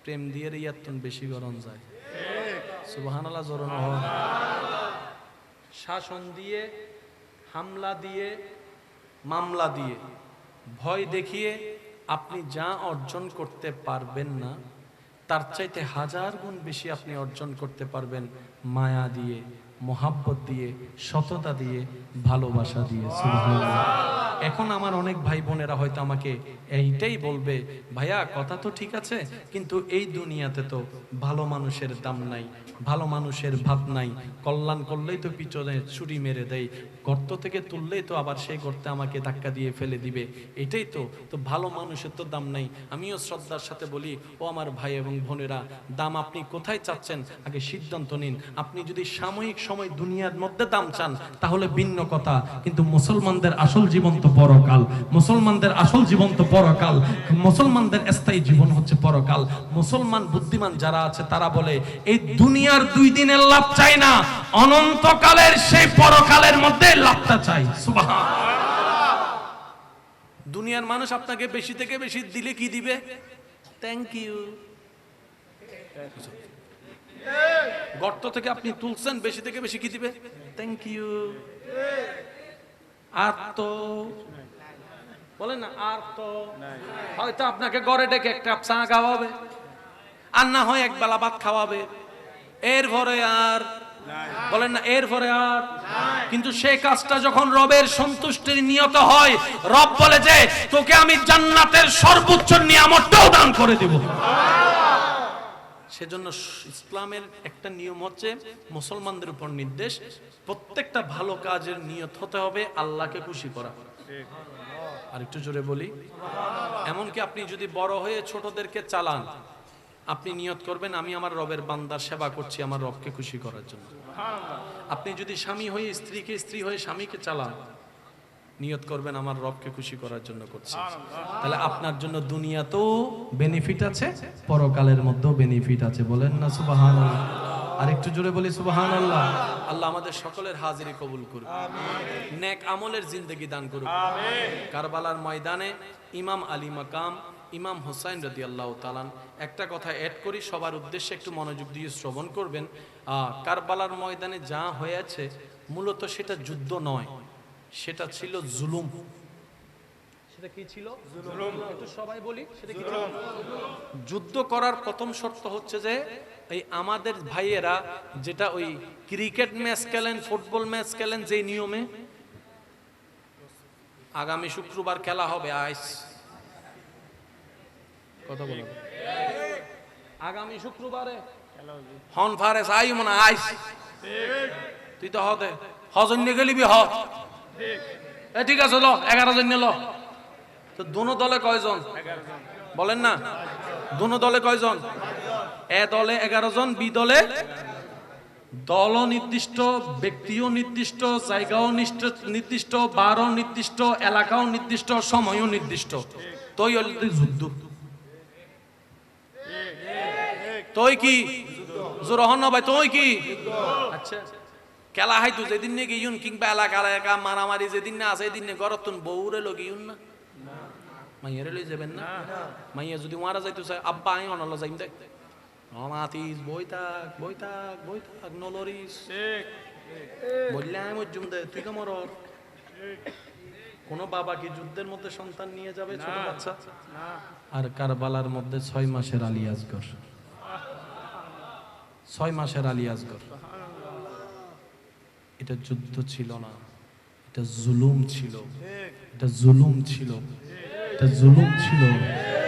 Speaker 1: প্রেম দিয়ে ইয়াতন বেশি গরম যায়, সুবহানাল্লাহ জোরন হয়, শাসন দিয়ে, হামলা দিয়ে, মামলা দিয়ে, ভয় দেখিয়ে আপনি যা অর্জন করতে পারবেন না তার চাইতে 1000 গুণ বেশি আপনি অর্জন করতে পারবেন মায়া দিয়ে, মোহাব্বত দিয়ে, সততা দিয়ে, ভালোবাসা দিয়ে। সুবহানাল্লাহ। এখন আমার অনেক ভাই বোনেরা হয়তো আমাকে এইটাই বলবে, ভাইয়া কথা তো ঠিক আছে, কিন্তু এই দুনিয়াতে তো ভালো মানুষের দাম নাই, ভালো মানুষের ভাত নাই, কল্যাণ করলেই তো পিছনে ছুরি মেরে দেয়, গর্ত থেকে তুললেই তো আবার সেই গর্তে আমাকে ধাক্কা দিয়ে ফেলে দিবে, এটাই তো ভালো মানুষের তো দাম নাই। আমিও শ্রদ্ধার সাথে বলি, ও আমার ভাই এবং বোনেরা, দাম আপনি কোথায় চাচ্ছেন আগে সিদ্ধান্ত নিন। আপনি যদি সাময়িক সময় দুনিয়ার মধ্যে দাম চান তাহলে ভিন্ন কথা, কিন্তু মুসলমানদের আসল জীবন তো পরকাল, মুসলমানদের আসল জীবন তো পরকাল, মুসলমানদের স্থায়ী জীবন হচ্ছে পরকাল। মুসলমান বুদ্ধিমান যারা আছে তারা বলে এই দুনিয়ার 2 দিনের লাভ চাই না, অনন্তকালের সেই পরকালের মধ্যে লাভটা চাই। সুবহানাল্লাহ। দুনিয়ার মানুষ আপনাকে বেশি থেকে বেশি দিলে কি দিবে? Thank you. গর্ত থেকে আপনি তুলছেন, বেশি থেকে বেশি কি দিবে? Thank you. আর তো বলেন না, আর তো হয়তো আপনাকে ঘরে ডেকে এক কাপ চা খাওয়াবে, আর না হয় এক বেলা ভাত খাওয়াবে, এরপরে আর বলেন না, এরপরে আর। কিন্তু সেই কাজটা যখন রবের সন্তুষ্টির নিয়ত হয়, রব বলে যে তোকে আমি জান্নাতের সর্বোচ্চ নিয়ামতটাও দান করে দেব। সেজন্য ইসলামের একটা নিয়ম হচ্ছে, মুসলমানদের উপর নির্দেশ, প্রত্যেকটা ভালো কাজের নিয়ত হতে হবে আল্লাহকে খুশি করা। আর একটু জোরে বলি, এমনকি আপনি যদি বড় হয়ে ছোটদেরকে চালান, আপনি নিয়ত করবেন আমি আমার রবের বান্দার সেবা করছি আমার রবকে খুশি করার জন্য। আপনি যদি স্বামী হয়ে স্ত্রীকে, স্ত্রী হয়ে স্বামীকে চালান, নিয়ত করবেন আমার রবকে খুশি করার জন্য করছি। তাহলে আপনার জন্য দুনিয়াতেও বেনিফিট আছে, পরকালের মধ্যেও বেনিফিট আছে। বলেন না সুবহানাল্লাহ। আর একটু জোরে বলি সুবহানাল্লাহ। আল্লাহ আমাদের সকলের হাজিরি কবুল করুন, নেক আমলের জিন্দেগি দান করুন। কারবালার ময়দানে ইমাম আলী মাকাম ইমাম হুসাইন রাদিয়াল্লাহু তাআলা, একটা কথা অ্যাড করি সবার উদ্দেশ্যে, একটু মনোযোগ দিয়ে শ্রবণ করবেন। কারবালার ময়দানে যা হয়েছে মূলত সেটা যুদ্ধ নয়, সেটা ছিল জুলুম। সেটা কি ছিল? জুলুম। একটু সবাই বলি, সেটা কি ছিল? যুদ্ধ করার প্রথম শর্ত হচ্ছে যে এই আমাদের ভাইয়েরা যেটা ওই ক্রিকেট ম্যাচ খেলেন, ফুটবল ম্যাচ খেলেন, যে নিয়মে আগামী শুক্রবার খেলা হবে, আইস কথা বলো, আগামী শুক্রবারে হন ফারেস আই মনে আইস, তুই তো হতে হজন্য গেলিবি হ, ঠিক আছে ল 11 জন ল। তো দোনো দলে কয়জন বলেন না? দোনো দলে কয়জন? এ দলে 11 জন, বি দলে দলও নির্দিষ্ট, ব্যক্তিও নির্দিষ্ট, জায়গাও নির্দিষ্ট, বারও নির্দিষ্ট, এলাকাও নির্দিষ্ট, সময়ও নির্দিষ্ট। তোই যুদ্ধ, তোই কি জোর হন না ভাই, তোই কি? আচ্ছা খেলা হাইতু যেদিন নে গিয়ুন কিংবা এলাকা মারামারি যেদিন না আছে এদিন গরতুন বউরে লগিয়ুন না, মাইয়ারে লই যাবেন না। মাইয়া যদি মারা যাইতো চাই আব্বা আই অনল যাইম দেখ নমাতিস বই থাক নলরিস বললে আমি মজ্জুম দে তুই কেমন। কোন বাবা কি যুদ্ধের মধ্যে সন্তান নিয়ে যাবে ছোট বাচ্চা? আর কারবালার মধ্যে 6 মাসের আলী আসগর, 6 মাসের আলী আসগর। এটা যুদ্ধ ছিল না, এটা জুলুম ছিল, এটা জুলুম ছিল, এটা জুলুম ছিল,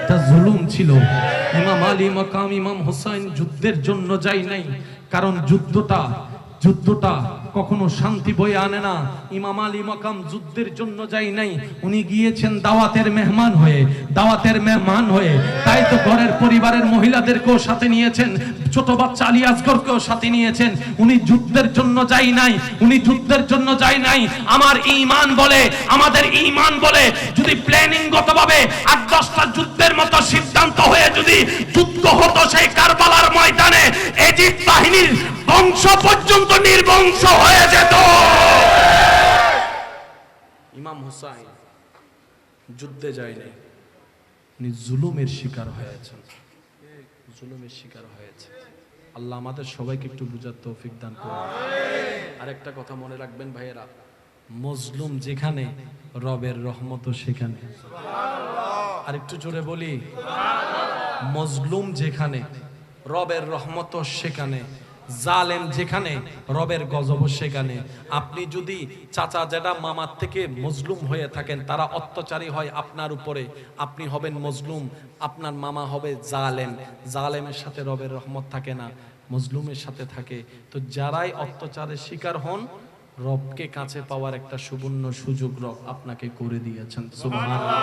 Speaker 1: এটা জুলুম ছিল। ইমাম আলী মাকাম ইমাম হোসেন যুদ্ধের জন্য যাই নাই, কারণ যুদ্ধটা কখনো শান্তি বয়ে আনে না। ইমাম আলী মাকাম যুদ্ধের জন্য যাই নাই, উনি গিয়েছেন দাওয়াতের মেহমান হয়ে, দাওয়াতের মেহমান হয়ে। তাই তো ঘরের পরিবারের মহিলাদেরকেও সাথে নিয়েছেন, ছোট বাচ্চা আলী আসগরকেও সাথে নিয়েছেন। উনি যুদ্ধের জন্য যাই নাই, উনি যুদ্ধের জন্য যাই নাই। আমার ঈমান বলে, আমাদের ঈমান বলে, যদি প্ল্যানিংগতভাবে 8-10টা যুদ্ধের মতো সিদ্ধান্ত হয়ে যদি যুদ্ধ হতো সেই কারবালার ময়দানে, এজিদ বাহিনীর বংশ পর্যন্ত নির্বংশ হয়ে যেত। ইমাম হুসাইন যুদ্ধে যায় নাই, উনি জুলুমের শিকার হয়েছেন, জুলুমের শিকার হয়েছে। আল্লাহ আমাদের সবাইকে একটু বুঝার তৌফিক দান করুন। আরেকটা কথা মনে রাখবেন ভাইয়েরা, মজলুম যেখানে রবের রহমতও সেখানে। আর একটু জোরে বলি, মজলুম যেখানে রবের রহমতও সেখানে, জালেম যেখানে রবের গজব সেখানে। আপনি যদি চাচা জেঠা মামার থেকে মজলুম হয়ে থাকেন, তারা অত্যাচারী হয় আপনার উপরে, আপনি হবেন মজলুম, আপনার মামা হবে জালেম। জালেমের সাথে রবের রহমত থাকে না, মজলুমের সাথে থাকে। তো যারাই অত্যাচারের শিকার হন, রবকে কাছে পাওয়ার একটা সুবর্ণ সুযোগ রব আপনাকে করে দিয়েছেন। সুবহানাল্লাহ।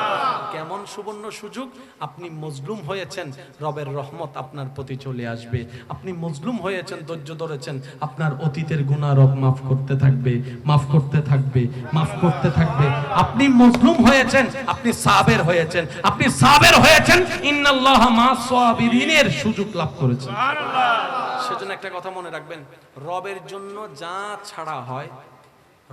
Speaker 1: কেমন সুবর্ণ সুযোগ? আপনি মজলুম হয়েছেন, রবের রহমত আপনার প্রতি চলে আসবে। আপনি মজলুম হয়েছেন, ধৈর্য ধরেছেন, আপনার অতীতের গুনাহ রব মাফ করতে থাকবে, মাফ করতে থাকবে, মাফ করতে থাকবে। আপনি মজলুম হয়েছেন, আপনি সাবের হয়েছেন, আপনি সাবের হয়েছেন, ইন্নাল্লাহা মা'আস সাবিরিনের সুযোগ লাভ করেছেন। সুবহানাল্লাহ। সেজন্য একটা কথা মনে রাখবেন, রবের জন্য যা ছাড়া হয়,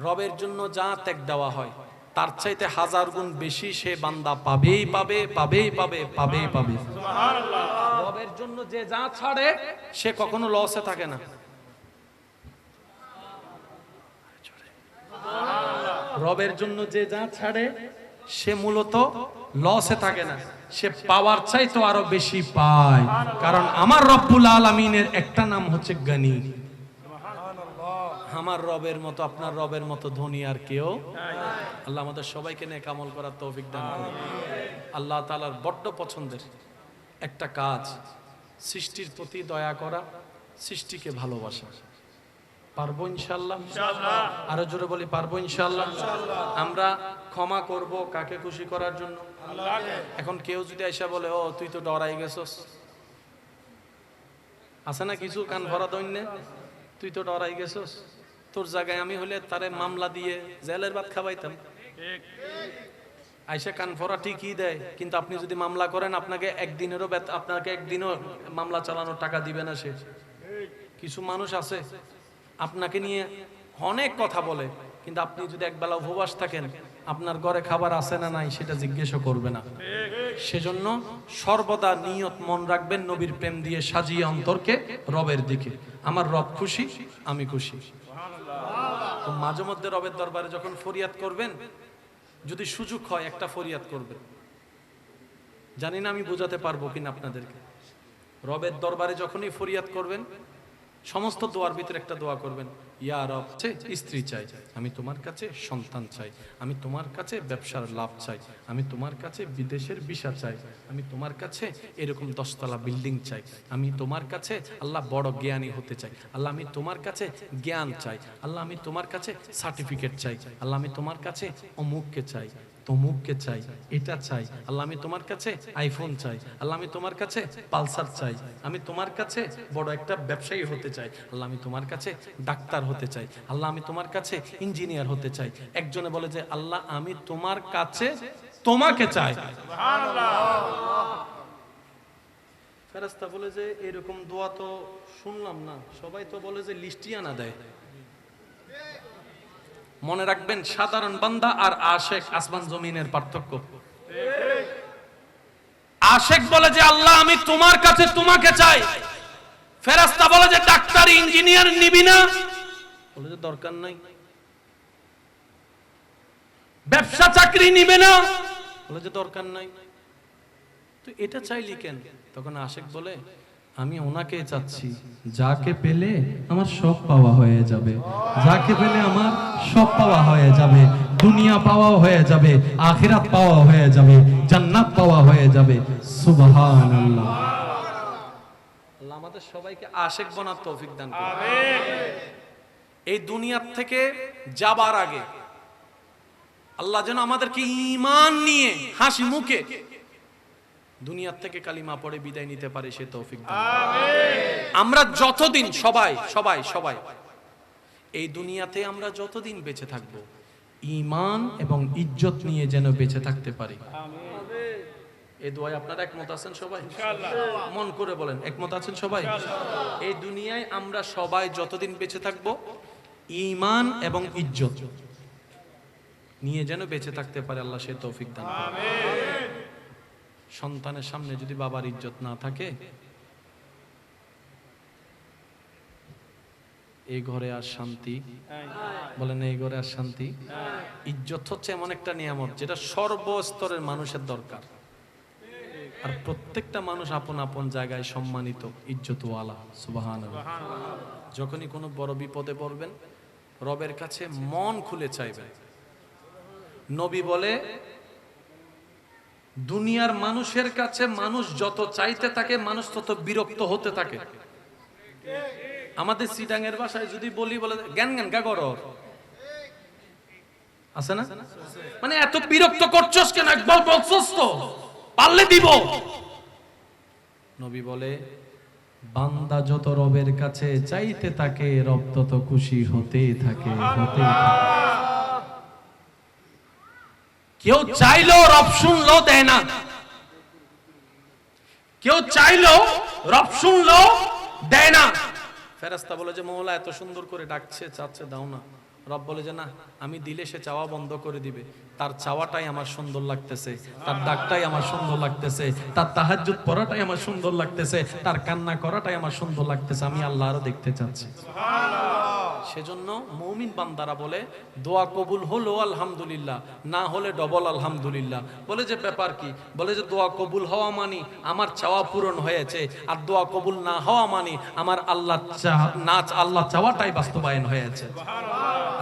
Speaker 1: রবের জন্য যা ত্যাগ দেওয়া হয়, তার চাইতে 1000 গুণ বেশি সে বান্দা পাবেই পাবে, পাবেই পাবে, পাবেই পাবে। সুবহানাল্লাহ। রবের জন্য যে যা ছাড়ে সে কখনো লসে থাকে না। রবের জন্য যে যা ছাড়ে সে মূলত লসে থাকে না, সে পাওয়ার চাইতে আরো বেশি পায়। কারণ আমার রব্বুল আলামিনের একটা নাম হচ্ছে গনি। আমার রবের মতো, আপনার রবের মতো ধনী আর কেউ। আল্লাহ আমাদের সবাইকে নেক আমল করার তৌফিক দান করুন। আল্লাহ তাআলার বড্ড পছন্দের একটা কাজ সৃষ্টির প্রতি দয়া করা, সৃষ্টিকে ভালোবাসা। পারবো ইনশাআল্লাহ? ইনশাআল্লাহ। আরো জোরে বলি, পারবো ইনশাআল্লাহ? ইনশাআল্লাহ। আমরা ক্ষমা করব কাকে খুশি করার জন্য? আল্লাহকে। এখন কেউ যদি আইসা বলে, ও তুই তো ডরাই গেছস, আছে না কিছু কান ভরা দৈন্যে, তুই তো ডরাই গেছস, তোর জায়গায় আমি হলে তারে মামলা দিয়ে জেলের ভাত খাওয়াইতাম। আইসা কান ভরা ঠিকই দেয়, কিন্তু আপনি যদি মামলা করেন আপনাকে একদিনও মামলা চালানোর টাকা দিবে না সে। কিছু মানুষ আছে আপনাকে নিয়ে অনেক কথা বলে, কিন্তু আপনি যদি একবেলা উপবাস থাকেন, আপনার ঘরে খাবার আছে না নাই সেটা জিজ্ঞেসও করবে না। সেজন্য সর্বদা নিয়ত মন রাখবেন, নবীর প্রেম দিয়ে সাজিয়ে অন্তরকে রবের দিকে। আমার রব খুশি, আমি খুশি। তো মাঝে মধ্যে রবের দরবারে যখন ফরিয়াদ করবেন, যদি সুযোগ হয় একটা ফরিয়াদ করবেন। জানি না আমি বোঝাতে পারবো কিনা আপনাদেরকে। রবের দরবারে যখনই ফরিয়াদ করবেন, সমস্ত দোয়ার ভিতরে একটা দোয়া করবেন, ইয়া রব, স্ত্রী চাই, আমি তোমার কাছে সন্তান চাই, আমি তোমার কাছে ব্যবসার লাভ চাই, আমি তোমার কাছে বিদেশের ভিসা চাই, আমি তোমার কাছে এরকম 10 তলা বিল্ডিং চাই, আমি তোমার কাছে আল্লাহ বড় জ্ঞানী হতে চাই, আল্লাহ আমি তোমার কাছে জ্ঞান চাই, আল্লাহ আমি তোমার কাছে সার্টিফিকেট চাই, আল্লাহ আমি তোমার কাছে অমুককে চাই। তমুককে চাই, এটা চাই। আল্লাহ আমি তোমার কাছে আইফোন চাই। আল্লাহ আমি তোমার কাছে পালসার চাই। আমি তোমার কাছে বড় একটা ব্যবসায়ী হতে চাই। আল্লাহ আমি তোমার কাছে ডাক্তার হতে চাই। আল্লাহ আমি তোমার কাছে ইঞ্জিনিয়ার হতে চাই। একজনে বলে যে আল্লাহ আমি তোমার কাছে তোমাকে চাই। সুবহানাল্লাহ। ফেরেশতা বলে যে এরকম দোয়া তো শুনলাম না, সবাই তো বলে যে লিস্টিয়ানা দেয়। মনে রাখবেন সাধারণ বান্দা আর আশেক আসমান জমিনের পার্থক্য। আশেক বলে যে আল্লাহ আমি তোমার কাছে তোমাকে চাই। ফেরেশতা বলে যে ডাক্তার ইঞ্জিনিয়ার নিবি না, বলে যে দরকার নাই। ব্যবসা চাকরি নিবে না, বলে যে দরকার নাই। তো এটা চাইলি কেন? তখন আশেক বলে আমি ওনাকে চাচ্ছি যাকে পেলে আমার সব পাওয়া হয়ে যাবে, যাকে পেলে আমার সব পাওয়া হয়ে যাবে, দুনিয়া পাওয়া হয়ে যাবে, আখিরাত পাওয়া হয়ে যাবে, জান্নাত পাওয়া হয়ে যাবে। সুবহানাল্লাহ। আল্লাহ আমাদের সবাইকে আশেক বানার তৌফিক দান করুন। আমিন। এই দুনিয়ার থেকে যাবার আগে আল্লাহ যেন আমাদেরকে ঈমান নিয়ে হাসি মুখে দুনিয়ার থেকে কালিমা পড়ে বিদায় নিতে পারে, সে তৌফিক দান করুন। আমিন। আমরা যতদিন সবাই এই দুনিয়াতে আমরা যতদিন বেঁচে থাকবো ঈমান এবং ইজ্জত নিয়ে যেন বেঁচে থাকতে পারি। আমিন। এই দোয়ায় আপনারা একমত আছেন সবাই? ইনশাআল্লাহ। মন করে বলেন একমত আছেন সবাই? ইনশাআল্লাহ। এই দুনিয়ায় আমরা সবাই যতদিন বেঁচে থাকবো ঈমান এবং ইজ্জত নিয়ে যেন বেঁচে থাকতে পারে, আল্লাহ সে তৌফিক দান করুন। আমিন। সন্তানের সামনে যদি বাবার ইজ্জত না থাকে এই ঘরে আর শান্তি, বলেন এই ঘরে আর শান্তি। ইজ্জত হচ্ছে এমন একটা নিয়ামত যেটা সর্বস্তরের মানুষের দরকার, আর প্রত্যেকটা মানুষ আপন আপন জায়গায় সম্মানিত ইজ্জতওয়ালা। সুবহানাল্লাহ। যখনই কোনো বড় বিপদে পড়বেন রবের কাছে মন খুলে চাইবেন। নবী বলে দুনিয়ার মানুষের কাছে মানুষ যত চাইতে থাকে মানুষ তত বিরক্ত হতে থাকে। আমাদের সিটাঙের ভাষায় যদি বলি বলে জ্ঞান জ্ঞান গা করো, আছে না? মানে এত বিরক্ত করছস কেন, একবার বলছস তো পারলে দিব। নবী বলে বান্দা যত রবের কাছে চাইতে থাকে রব তত খুশি হতে থাকে। কেউ চাইলো রব শুনলো দেয় না, কেউ চাইলো রব শুনলো দেয় না। ফেরেশতা বলে যে মওলা এত সুন্দর করে ডাকছে চাচ্ছে দাও না। রব বলে যে না, আমি দিলে সে চাওয়া বন্ধ করে দিবে। তার চাওয়াটাই আমার সুন্দর লাগতেছে, তার ডাকটাই আমার সুন্দর লাগতেছে, তার তাহাজ্জুদ পড়াটাই আমার সুন্দর লাগতেছে, তার কান্না করাটাই আমার সুন্দর লাগতেছে। আমি আল্লাহ আরো দেখতে চাচ্ছি। সেজন্য মুমিন বান্দারা বলে দোয়া কবুল হলো আলহামদুলিল্লাহ, না হলে ডবল আলহামদুলিল্লাহ। বলে যে ব্যাপার কি? বলে যে দোয়া কবুল হওয়া মানে আমার চাওয়া পূরণ হয়েছে, আর দোয়া কবুল না হওয়া মানে আমার আল্লাহ চাওয়াটাই বাস্তবায়ন হয়েছে।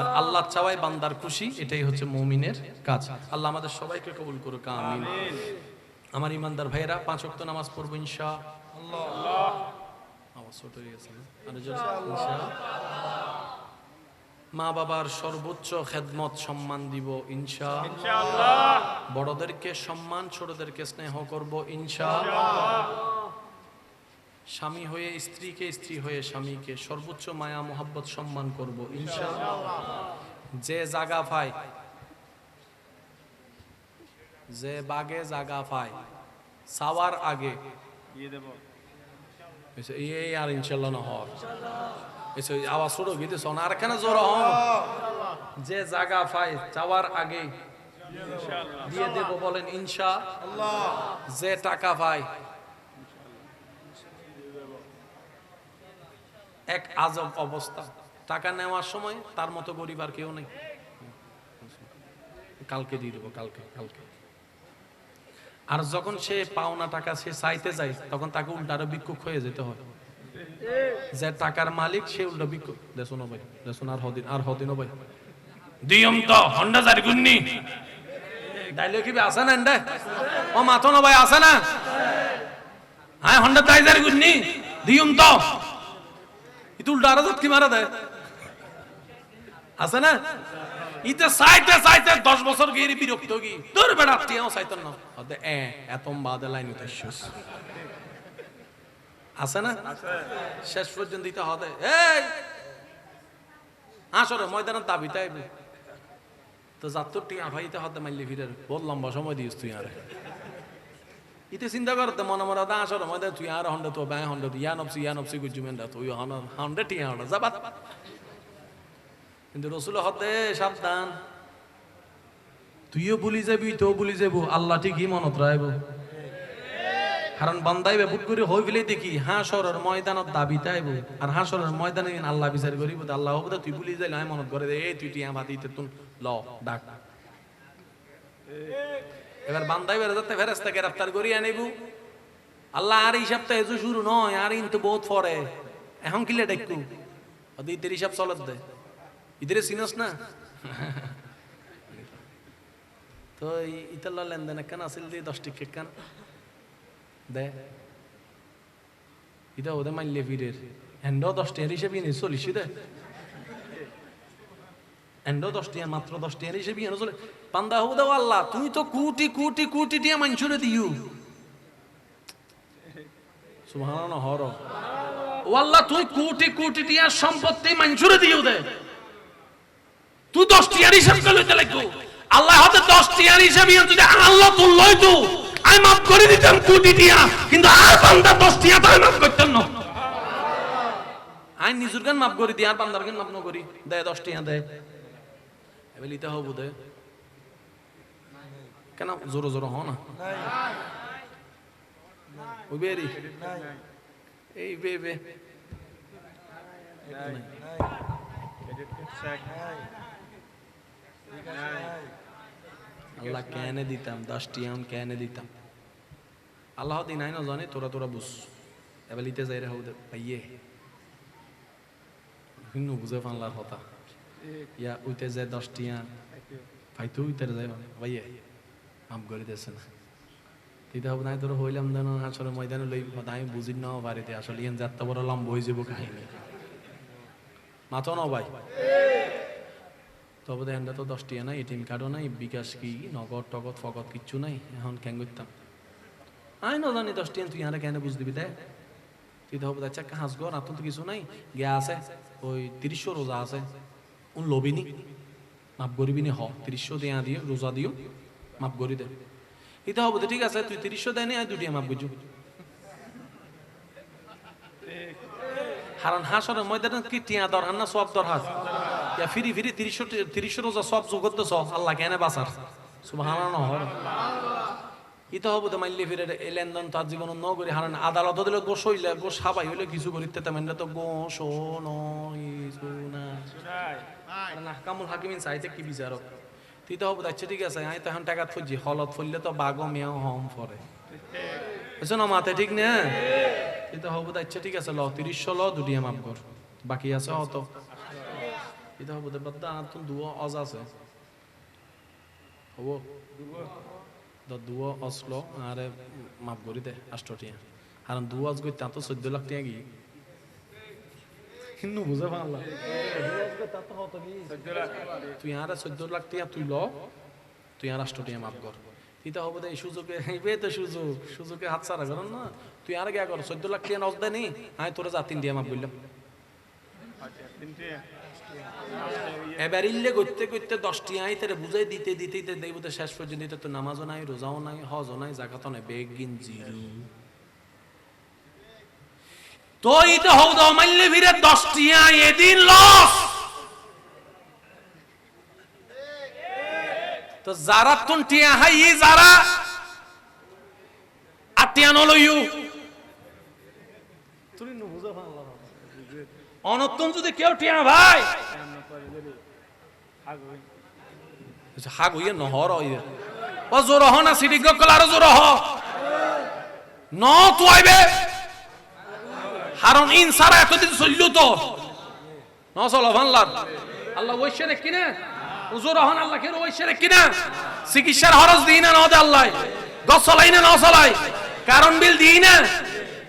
Speaker 1: আর আল্লাহ চাওয়াই বান্দার খুশি, এটাই হচ্ছে মুমিনের কাজ। আল্লাহ আমাদের সবাইকে কবুল করুক, আমিন। আমার ইমানদার ভাইয়েরা 5 ওয়াক্ত নামাজ পড়ব ইনশাআল্লাহ। আওয়াজ ছোট হয়ে গেছে না? আর ইনশাআল্লাহ। মা বাবার সর্বোচ্চ খেদমত সম্মান দিব ইনশাআল্লাহ। বড়দেরকে সম্মান, ছোটদেরকে স্নেহ করব ইনশাআল্লাহ। স্বামী হয়ে স্ত্রীকে, স্ত্রী হয়ে স্বামীকে সর্বোচ্চ মায়া মোহাব্বত সম্মান করব ইনশাআল্লাহ। যে জায়গা পায়, যে বাগে জায়গা পায় সাওয়ার আগে দিয়ে দেব এই আর ইনশাআল্লাহ না হয়। এসে আওয়াজ ছোট গিতে শোনা আর কেন জোর হন। যে জায়গা পায় চাওয়ার আগে দিয়ে দেব বলেন ইনশাআল্লাহ। যে টাকা পায় এক আজব অবস্থা, টাকা নেওয়ার সময় তার মতো গরিব আর কেউ নেই। কালকে দিয়ে দেবো, কালকে। আর যখন সে পাওনা টাকা সে চাইতে যায় তখন তাকে উল্টা আরো ভিক্ষুক হয়ে যেতে হয়। যে টাকার মালিক সে উল্টা ভিক্ষুক। দেখুন ভাই, দেখুন আর হদিন ভাই দিয়ম তো হন্ডা জারি গুন্নি ডাইলগ কি আছে না এন্ডা ও মাথো না ভাই আছে না? হ্যাঁ হন্ডা তাই জারি গুন্নি দিয়ম তো ইতুল ডারা কি মারা দেয় আছে না? ইতে চাইতে চাইতে 10 বছর গিয়ে বিরক্ত কি তোর বেড়া টিয়াও চাইতেন না হতে এতম বাদে লাইন উঠে শেষ আছে না শেষ পর্যন্ত দিতে হবে এই আসলে ময়দানের দাবিতে আইব তো যাত্তর টিয়া ভাইতে হতে মাইলে ফিরে বহুত লম্বা সময় দিস তুই আরে ইতে চিন্তা করতে মনে মনে দা আসলে ময়দা তুই আর হন্ডে তো ব্যাং হন্ডে ইয়া নফসি গুজুমেন্ডা তুই হন্ডে টিয়া হন্ডে যাবাত কিন্তু রসুল হতে সাবধান তুইও ভুলি যাবি তো ভুলি যাবো আল্লাহ ঠিকই মনত রাখবো কারণ বান্দাইবে বুট করে হই ফেলে দেখি হাসরের ময়দানত দাবিতে আইব আর হাসরের ময়দানে আল্লাহ বিচার করিব আল্লাহ হবে তুই ভুলি যাইলে আমি মনত করে দে এই তুই টিয়া বাতিতে তুই ল ডাক এবার বান্দাইবে যাতে ফেরেশতা গ্রেফতার করি আনিব আল্লাহ আর হিসাব তো এজো শুরু নয় আর কিন্তু বহুত পরে এখন কিলে ডাকু ওদি ইতের হিসাব চলত দে ইতেরে চিনস না তো ইতাল্লা লেনদেন কেন আসিল দিয়ে 10 টিকেট কেন দে এটা ওদের মাইলে ফিরের এন্ডো 10 টিয়ার হিসেবে নিয়ে চলিস দে এন্ডো 10 টিয়ার মাত্র 10 টিয়ার হিসেবে নিয়ে চলে পান্দা হো দাও আল্লাহ তুই তো কোটি কোটি কোটি টিয়া মানুষরে দিও সুবহানাল্লাহ হর ও আল্লাহ তুই কোটি কোটি টিয়া সম্পত্তি মানুষরে দিও দে তুই 10 টিয়ার হিসাব করতে লাগবো আল্লাহ হতে 10 টিয়ার হিসেবে যদি আল্লাহ তুই লই তো আমি মাফ করে দিতাম কোটি টিয়া কিন্তু আর বান্দা 10 টিয়া তো মাফ করতেন না আই নিজুর গান মাফ করে দি আর বান্দার গান মাফ না করি দে 10 টিয়া দে এবেলিতে হবো দে কেন জোর জোর হ না ওই বেরি এই বে আল্লাহ কেনে দিতাম 10 টিয়া কেনে দিতাম আল্লাহ দিন আইন জানে তোরা বুঝ এবার লিতে যাই রে হউদে ভাইয়ে হিন্নু বুঝে ফানলার কথা ইয়া উইতে যায় 10 টিয়া ভাই তুই উইতে যাই ভাইয়ে আম করে দেছে না দিতে হবে না তোর হইলাম যেন আসলে ময়দানে লই আমি বুঝি না বাড়িতে আসলে ইয়ান যাত্রা বড় লম্ব হয়ে যাব কাহিনী মাথা না ভাই তবে দেখেন তো 10 টিয়া নাই এটিএম কার্ডও নাই বিকাশ কি নগদ টগদ ফগদ কিচ্ছু নাই এখন কেন করতাম আই না জানি 10 টিয়া তুই আরে কেন বুঝ দিবি দে তুই তো হবে আচ্ছা কাজ গর আতন তো কিছু নাই গিয়া আছে ওই 30 রোজা আছে উন লবিনি মাফ করিবি নি হ 30 দেয়া দিও রোজা দিও মাফ করি দে এটা হবে ঠিক আছে তুই 30 দেয় নি আর দুটিয়া মাফ করজু হারান হাসরের ময়দানে কি টিয়া দরহান না সব দরহাস ইয়া ফিরি 30 রোজা সব জগত তো আল্লাহ কেন বাঁচার সুবহানাল্লাহ এটা হবে তো মাইলে ফিরে লেনদেন তার জীবন ন করি হারান আদালত দিলে গোস হইলে গোস সাবাই হইলে কিছু করিতে তেমন তো গোস না কামুল হাকিমিন চাইতে কি বিচারক তিতে হবে আচ্ছা ঠিক আছে আমি তো এখন টাকা খুঁজি হলত ফুললে তো বাগো মেয়াও হম পরে বুঝছো না মাথায় ঠিক না এটা হবে আচ্ছা ঠিক আছে ল 30 ল দুটিয়া মাপ কর বাকি আছে অত এটা হবে বাদা আতুন দুয়া অজ আছে হবো দুয়া অসলো আরে মাপ করি দে 8 টিয়া আর দুয়া অজ গই তা তো 14 লাখ টাকা কি হিন্নু বুঝে পারলা তুই আর 14 লাখ টাকা তুই ল তুই আর 8 টাকা মাফ কর এটা হবে এই সুযোগে এইবে তো সুযোগে হাত ছাড়া করেন না তুই আর গিয়া কর 14 লাখ টাকা নজ দে নি আমি তোরে যা 3 টাকা মাফ বললাম এবার ইল্লে করতে করতে 10 টাকা আই তোরে বুঝাই দিতে দেব তো শেষ পর্যন্ত তো নামাজও নাই রোজাও নাই হজও নাই যাকাতও নাই বেগিন জিরো তো ইতে হও দাও মাইলে ভিড়ে 10 টিয়া এদিন লস তো যারা তুন টিয়া হাই যারা আটিয়া নলইউ তুমি ন বুঝা ভালো অনতুন যদি কেউ টিয়া ভাই হাগ হইয়ে নহর হইয়ে ও জোর হ না সিডি গকলার জোর হ ন তো আইবে কারণ ইনসারা এতদিন চললো তো নচল ভানলার আল্লাহ ওইসে রে কিনা হুজুর হন আল্লাহ কেন ওইসে রে কিনা চিকিৎসার খরচ দিই না নদে আল্লাহ গছ চলাই না নচলাই কারণ বিল দিই না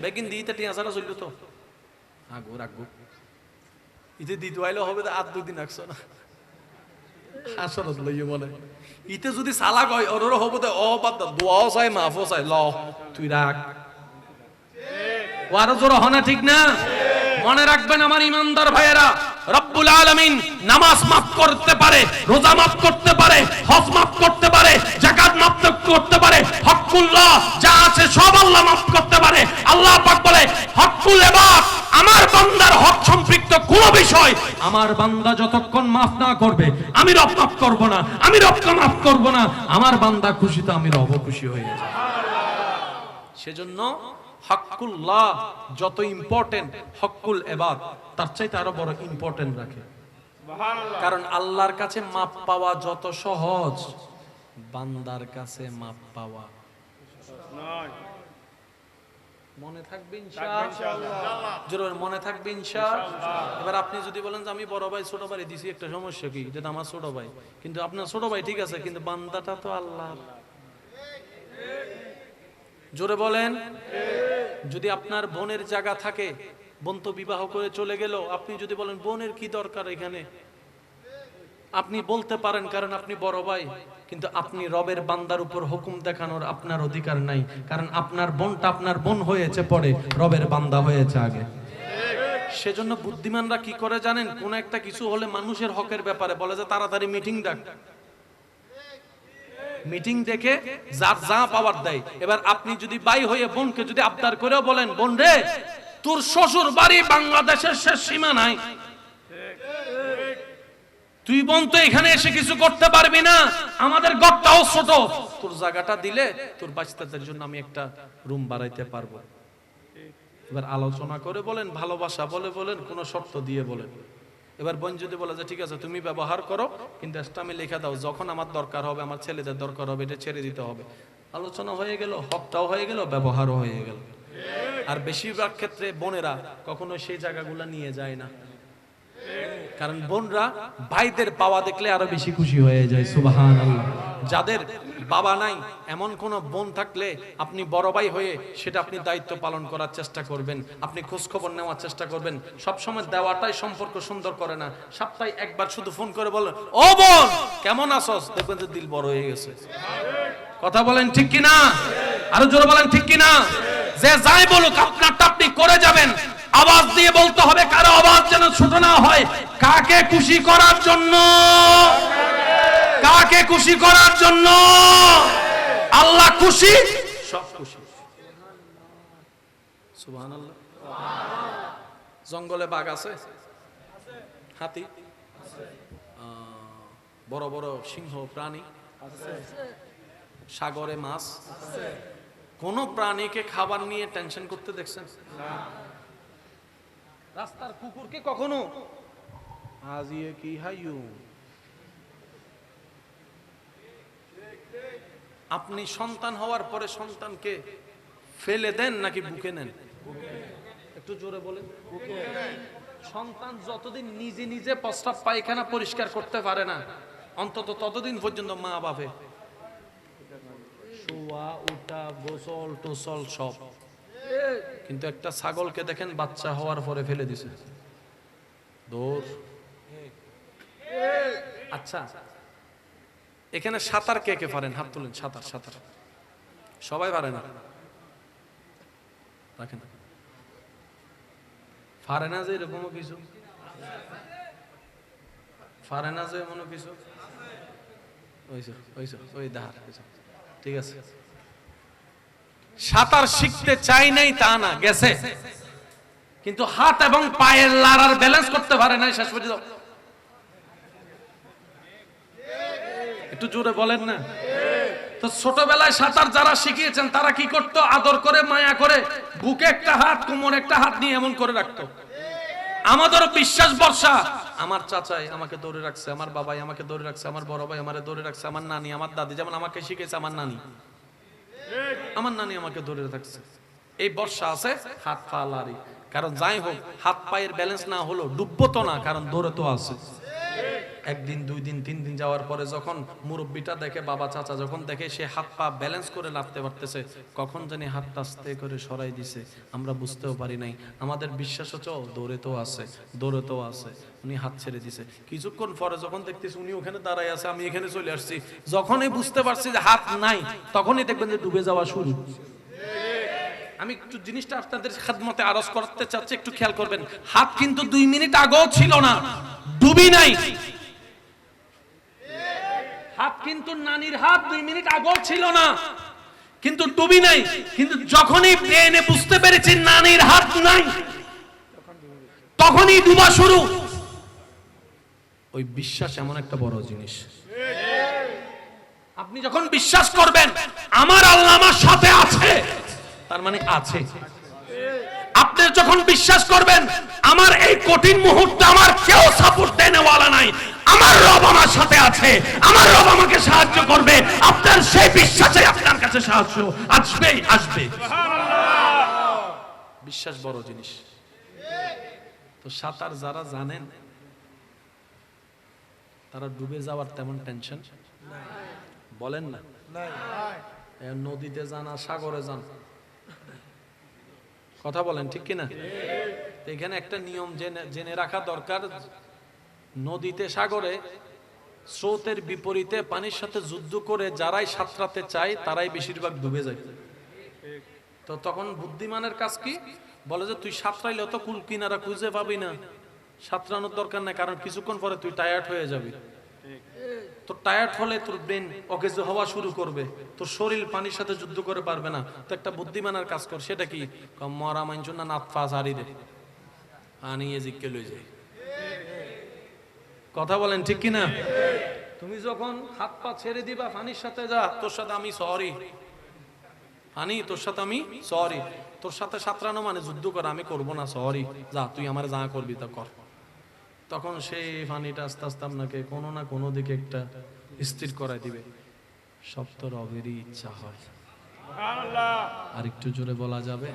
Speaker 1: বেগিন দিতে টিয়া সারা চললো তো আগো রাখবো ইতে দিতে আইলে হবে আর 2 দিন রাখছো না হাসরত লইয়ে বলে ইতে যদি সালাক হয় ওর হবো ও বাদ দোয়াও চাই মাফও চাই ল তুই রাখ ওয়ারো জোর হনা ঠিক না মনে রাখবেন আমার ইমানদার ভাইয়েরা রব্বুল আলামিন নামাজ মাফ করতে পারে রোজা মাফ করতে পারে হজ মাফ করতে পারে যাকাত মাফ করতে পারে হকুল্লাহ যা আছে সব আল্লাহ মাফ করতে পারে আল্লাহ পাক বলে হকুল ইবাদ আমার বান্দার হক সম্পৃক্ত কোন বিষয় আমার বান্দা যতক্ষণ মাফ না করবে আমি রব মাফ করব না আমি রবকে মাফ করব না আমার বান্দা খুশিতে আমি রব খুশি হয়ে যাব সেজন্য হকুল্লাহ যত ইম্পর্টেন্ট হকুল ইবাদ তার চাইতে আরো বড় ইম্পর্টেন্ট রাখে কারণ আল্লাহর কাছে মাপ পাওয়া যত সহজ বান্দার কাছে মাপ পাওয়া মনে থাকবে ইনশাআল্লাহ জোরে মনে থাকবে ইনশাআল্লাহ এবার আপনি যদি বলেন যে আমি বড় ভাই ছোট ভাই দিছি একটা সমস্যা কি যেটা আমার ছোট ভাই কিন্তু আপনার ছোট ভাই ঠিক আছে কিন্তু বান্দাটা তো আল্লাহ জোরে বলেন যদি আপনার বোনের জায়গা থাকে বোন তো বিবাহ করে চলে গেল আপনি যদি বলেন বোনের কি দরকার এখানে আপনি বলতে পারেন কারণ আপনি বড় ভাই কিন্তু আপনি রবের বান্দার উপর হুকুম দেখানোর আপনার অধিকার নাই কারণ আপনার বোনটা আপনার বোন হয়েছে পরে রবের বান্দা হয়েছে আগে সেজন্য বুদ্ধিমানরা কি করে জানেন কোন একটা কিছু হলে মানুষের হকের ব্যাপারে বলে যে তাড়াতাড়ি মিটিং ডাক মিটিং দেখে যার যা পাওয়ার দেয় এবার আপনি যদি ভাই হয়ে বোনকে যদি আবদার করেও বলেন বোন রে তোর শ্বশুর বাড়ি বাংলাদেশের শেষ সীমা নাই তুই বোন তো এখানে এসে কিছু করতে পারবি না আমাদের ঘরটাও ছোট তোর জায়গাটা দিলে তোর বাচ্চাদের জন্য আমি একটা রুম বানাইতে পারবো এবার আলোচনা করে বলেন ভালোবাসা বলে বলেন কোন শর্ত দিয়ে বলেন এবার বোন যদি বলে যে ঠিক আছে তুমি ব্যবহার করো কিন্তু আমি লিখে দাও যখন আমার দরকার হবে আমার ছেলেদের দরকার হবে এটা ছেড়ে দিতে হবে আলোচনা হয়ে গেল হকটাও হয়ে গেল ব্যবহারও হয়ে গেল আর বেশিরভাগ ক্ষেত্রে বোনেরা কখনো সেই জায়গাগুলো নিয়ে যায় না কারণ বোনরা ভাইদের পাওয়া দেখলে আরো বেশি খুশি হয়ে যায় সুবহানাল্লাহ যাদের বাবা নাই এমন কোন বোন থাকলে আপনি বড় ভাই হয়ে সেটা আপনি দায়িত্ব পালন করার চেষ্টা করবেন আপনি খোঁজ খবর নেওয়ার চেষ্টা করবেন সব সময় দেওয়াটাই সম্পর্ক সুন্দর করে না সপ্তাহে একবার শুধু ফোন করে বলেন ও বোন কেমন আছোস দেখবেন যে দিল বড় হয়ে গেছে কথা বলেন ঠিক কি না আরো জোরে বলেন ঠিক কি না যে যাই বলুক আপনারটা আপনি করে যাবেন আওয়াজ দিয়ে বলতে হবে কারো আওয়াজ যেন ছোট না হয় কাকে খুশি করার জন্য কাকে খুশি করার জন্য আল্লাহ খুশি সব খুশি সুবহানাল্লাহ জঙ্গলে বাঘ আছে হাতি বড় বড় সিংহ প্রাণী সাগরে মাছ কোন প্রাণীকে খাবার নিয়ে টেনশন করতে দেখছেন রাস্তার কুকুরকে কখনো আজিয়ে কি হাইয়ু আপনি সন্তান হওয়ার পরে সন্তানকে ফেলে দেন নাকি বুকে নেন একটু জোরে বলেন সন্তান যতদিন নিজে নিজে প্রস্রাব পায়খানা পরিষ্কার করতে পারে না অন্তত ততদিন পর্যন্ত মা বাপে শোয়া উঠা গোসল টোসল সব কিন্তু একটা ছাগলকে দেখেন বাচ্চা হওয়ার পরে ফেলে দিছে দৌড় আচ্ছা এখানে সাঁতার কে কে পারেন হাত তুলেন সাঁতার সাঁতার সবাই পারে না রাখেন পারে না যে এরকম কিছু পারে না যে এমন কিছু ওই দাঁড় ঠিক আছে সাঁতার শিখতে চাই নাই তা না গেছে কিন্তু হাত এবং পায়ের লাড়ার ব্যালেন্স করতে পারে না শেষ পর্যন্ত একটু জোরে বলেন না তো ছোটবেলায় সাঁতার যারা শিখিয়েছেন তারা কি করতো আদর করে মায়া করে বুকে একটা হাত কোমরে একটা হাত নিয়ে এমন করে রাখতো আমাদেরও বিশ্বাস ভরসা আমার চাচাই আমাকে ধরে রাখছে আমার বাবাই আমাকে ধরে রাখছে আমার বড় ভাই আমারে ধরে রাখছে আমার নানি আমার দাদি যেমন আমাকে শিখেছে আমার নানি আমাকে ধরে রাখছে এই বর্ষা আছে হাত পা লাড়ি কারণ যাই হোক হাত পায়ের ব্যালেন্স না হলো ডুববো তো না কারণ ধরে তো আছে একদিন, 2 দিন, 3 দিন যাওয়ার পরে যখন মুরব্বিটা দেখে, বাবা চাচা যখন দেখে সে হাত পা ব্যালেন্স করে নাড়তে পারতেছে, কখন জানি হাতটা আস্তে করে সরাই দিছে, আমরা বুঝতেও পারি নাই। আমাদের বিশ্বাস হচ্ছে দৌড়েতেও আছে, দৌড়েতেও আছে, উনি হাত ছেড়ে দিছে। কিছুক্ষণ পরে যখন দেখতেছি উনি ওখানে দাঁড়ায় আছে, আমি এখানে চলে আসছি, যখনই বুঝতে পারছি যে হাত নাই, তখনই দেখবেন যে ডুবে যাওয়া শুরু। আমি একটু জিনিসটা আপনাদের খেদমতে আরজ করতে চাচ্ছি, একটু খেয়াল করবেন। হাত কিন্তু 2 মিনিট আগেও ছিল না, ডুবি নাই। হাত কিন্তু নানির হাত 2 মিনিট আগেও ছিল না, কিন্তু ডুবি নাই। কিন্তু যখনই ব্রেনে বুঝতে পেরেছি নানির হাত নাই, তখনই ডুবা শুরু। ওই বিশ্বাস এমন একটা বড় জিনিস। আপনি যখন বিশ্বাস করবেন আমার আল্লাহ আমার সাথে আছে, তার মানে আছে। আপনি যখন বিশ্বাস করবেন আমার এই কঠিন মুহূর্তে আমার কেউ সাপোর্ট দেনেওয়ালা নাই, আমার রব আমার সাথে আছে, আমার রব আমাকে সাহায্য করবে, আপনার সেই বিশ্বাসে আপনার কাছে সাহায্য আসবেই আসবে। বিশ্বাস বড় জিনিস। তো সাঁতার যারা জানেন তারা ডুবে যাওয়ার তেমন টেনশন বলেন না। নদীতে যান আর সাগরে যান, কথা বলেন ঠিক কিনা? এখানে একটা নিয়ম জেনে রাখা দরকার, নদীতে সাগরে স্রোতের বিপরীতে পানির সাথে যুদ্ধ করে যারাই সাঁতরাতে চায় তারাই বেশিরভাগ ডুবে যায়। তো তখন বুদ্ধিমানের কাজ কি, বলে যে তুই সাঁতরাইলে তো কুল কিনারা খুঁজে পাবি না, সাঁতরানোর দরকার নাই, কারণ কিছুক্ষণ পরে তুই টায়ার্ড হয়ে যাবি। তোর টায়ার্ড হলে তোর ব্রেন অকেজ হওয়া শুরু করবে, তোর শরীর পানির সাথে যুদ্ধ করে পারবে না। তো একটা বুদ্ধিমানের কাজ কর, সেটা কি, মরা মাইনছ না নাতফা সারি দে আনিয়ে জিজ্ঞে লই যায়। কথা বলেন ঠিক কিনা? তুমি যখন হাত পা ছেড়ে দিবা পানির সাথে, যা তোর সাথে আমি সরি, পানি তোর সাথে আমি সরি, তোর সাথে সাঁতরানো মানে যুদ্ধ করা, আমি করব না, সরি, যা তুই আমার যা করবি তা কর। তখন সেই পানিটা আস্তে আস্তে আপনাকে কোনো না কোনো দিকে একটা স্থির করাই দিবে। সব তো রবেরই ইচ্ছা হয়। আর একটু জোরে বলা যাবে?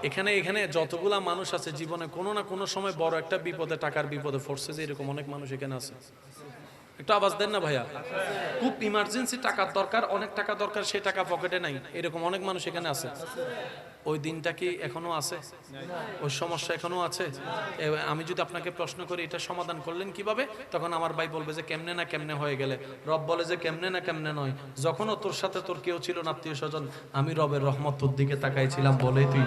Speaker 1: এখানে এখানে যতগুলা মানুষ আছে জীবনে কোনো না কোনো সময় বড় একটা বিপদে, টাকার বিপদে পড়ছে, যে এরকম অনেক মানুষ এখানে আছে। একটু আওয়াজ দেন না ভাইয়া। খুব ইমার্জেন্সি টাকার দরকার, অনেক টাকা দরকার, সে টাকা পকেটে নাই, এরকম অনেক মানুষ এখানে আছে। ওই দিনটা কি এখনো আছে? ওই সমস্যা এখনো আছে? আমি যদি আপনাকে প্রশ্ন করি এটা সমাধান করলেন কিভাবে, তখন আমার ভাই বলবে যে কেমনে না কেমনে হয়ে গেলে। রব বলে যে কেমনে না কেমনে নয়, যখনও তোর সাথে তোর কেউ ছিল না আত্মীয় স্বজন, আমি রবের রহমত তোর দিকে তাকাইছিলাম বলেই তুই।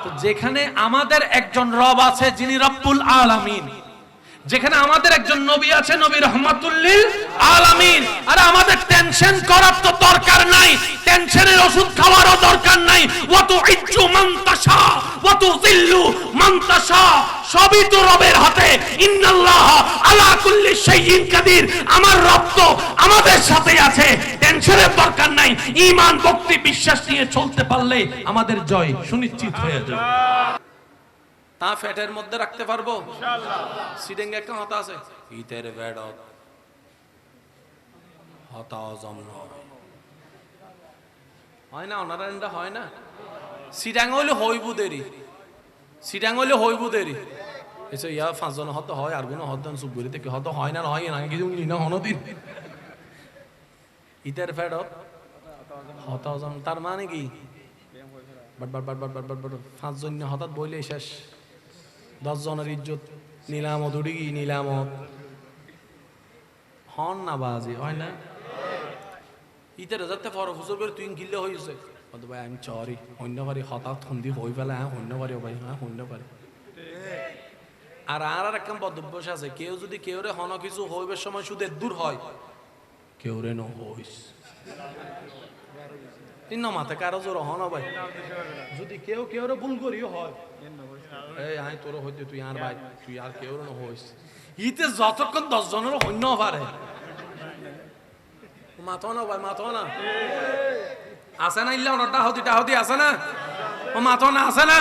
Speaker 1: তো যেখানে আমাদের একজন রব আছে যিনি রব্বুল আলামিন, যেখানে আমাদের একজন নবী আছে নবী রহমাতুল লিল আলামিন, আর আমাদের টেনশন করার তো দরকার নাই, টেনশনের ওষুধ খাওয়ারও দরকার নাই। ওয়া তুইজ্জু মান তাশা ওয়া তুযিল্লু মান তাশা, সবই তো রবের হাতে। ইন্নাল্লাহ আলা কুল্লি শাইইন কাদির, আমার রব তো আমাদের সাথে আছে, টেনশনের দরকার নাই। ঈমান ভক্তি বিশ্বাস নিয়ে চলতে পারলে আমাদের জয় সুনিশ্চিত হয়ে যাবে। তা ফ্যাটের মধ্যে রাখতে পারবো ইনশাআল্লাহ। সিডেঙ্গে একটা কথা আছে, ইতের বেড হতাজম হয় না, অনারায়ণটা হয় না। সিডাং হইলে হইবু দেরি, সিডাং হইলে হইবু দেরি। এসে ইয়া 5 জন হত হয়, আর কোনো হত চুপ করে থেকে হত হয় না, হয় না কিছু না হনদিন। ইতের ফেড হতাজম তার মানে কি, but but but but but but but 5 জন হঠাৎ বইলে শেষ, 10 জনের ইজ্জত নিলামত উড়ি গি, নিলামত হন না বাজি হয় না। ইতের যাতে পর হুজুর করে তুই গিল্লে হয়েছে, ভাই আমি চরি অন্য পারি, হঠাৎ সন্ধি হয়ে ফেলে, হ্যাঁ অন্য পারি, ভাই হ্যাঁ অন্য পারি। আর আর একটা বদভ্যাস আছে, কেউ যদি কেউ রে হন কিছু হইবার সময় শুধু দূর হয়, কেউ রে ন হইস তিন মাথা কারো জোর হন ভাই, যদি কেউ কেউ রে ভুল করিও হয়, এই আই তোর হইতে তুই আর ভাই তুই আর কেউ ন হইস। ইতে যতক্ষণ 10 জনের হইন্য পারে, মাথো না ভাই, মাথো না আছে না, ইল্লা ওটা হতি টাহতি আছে না, ও মাথো না আছে না।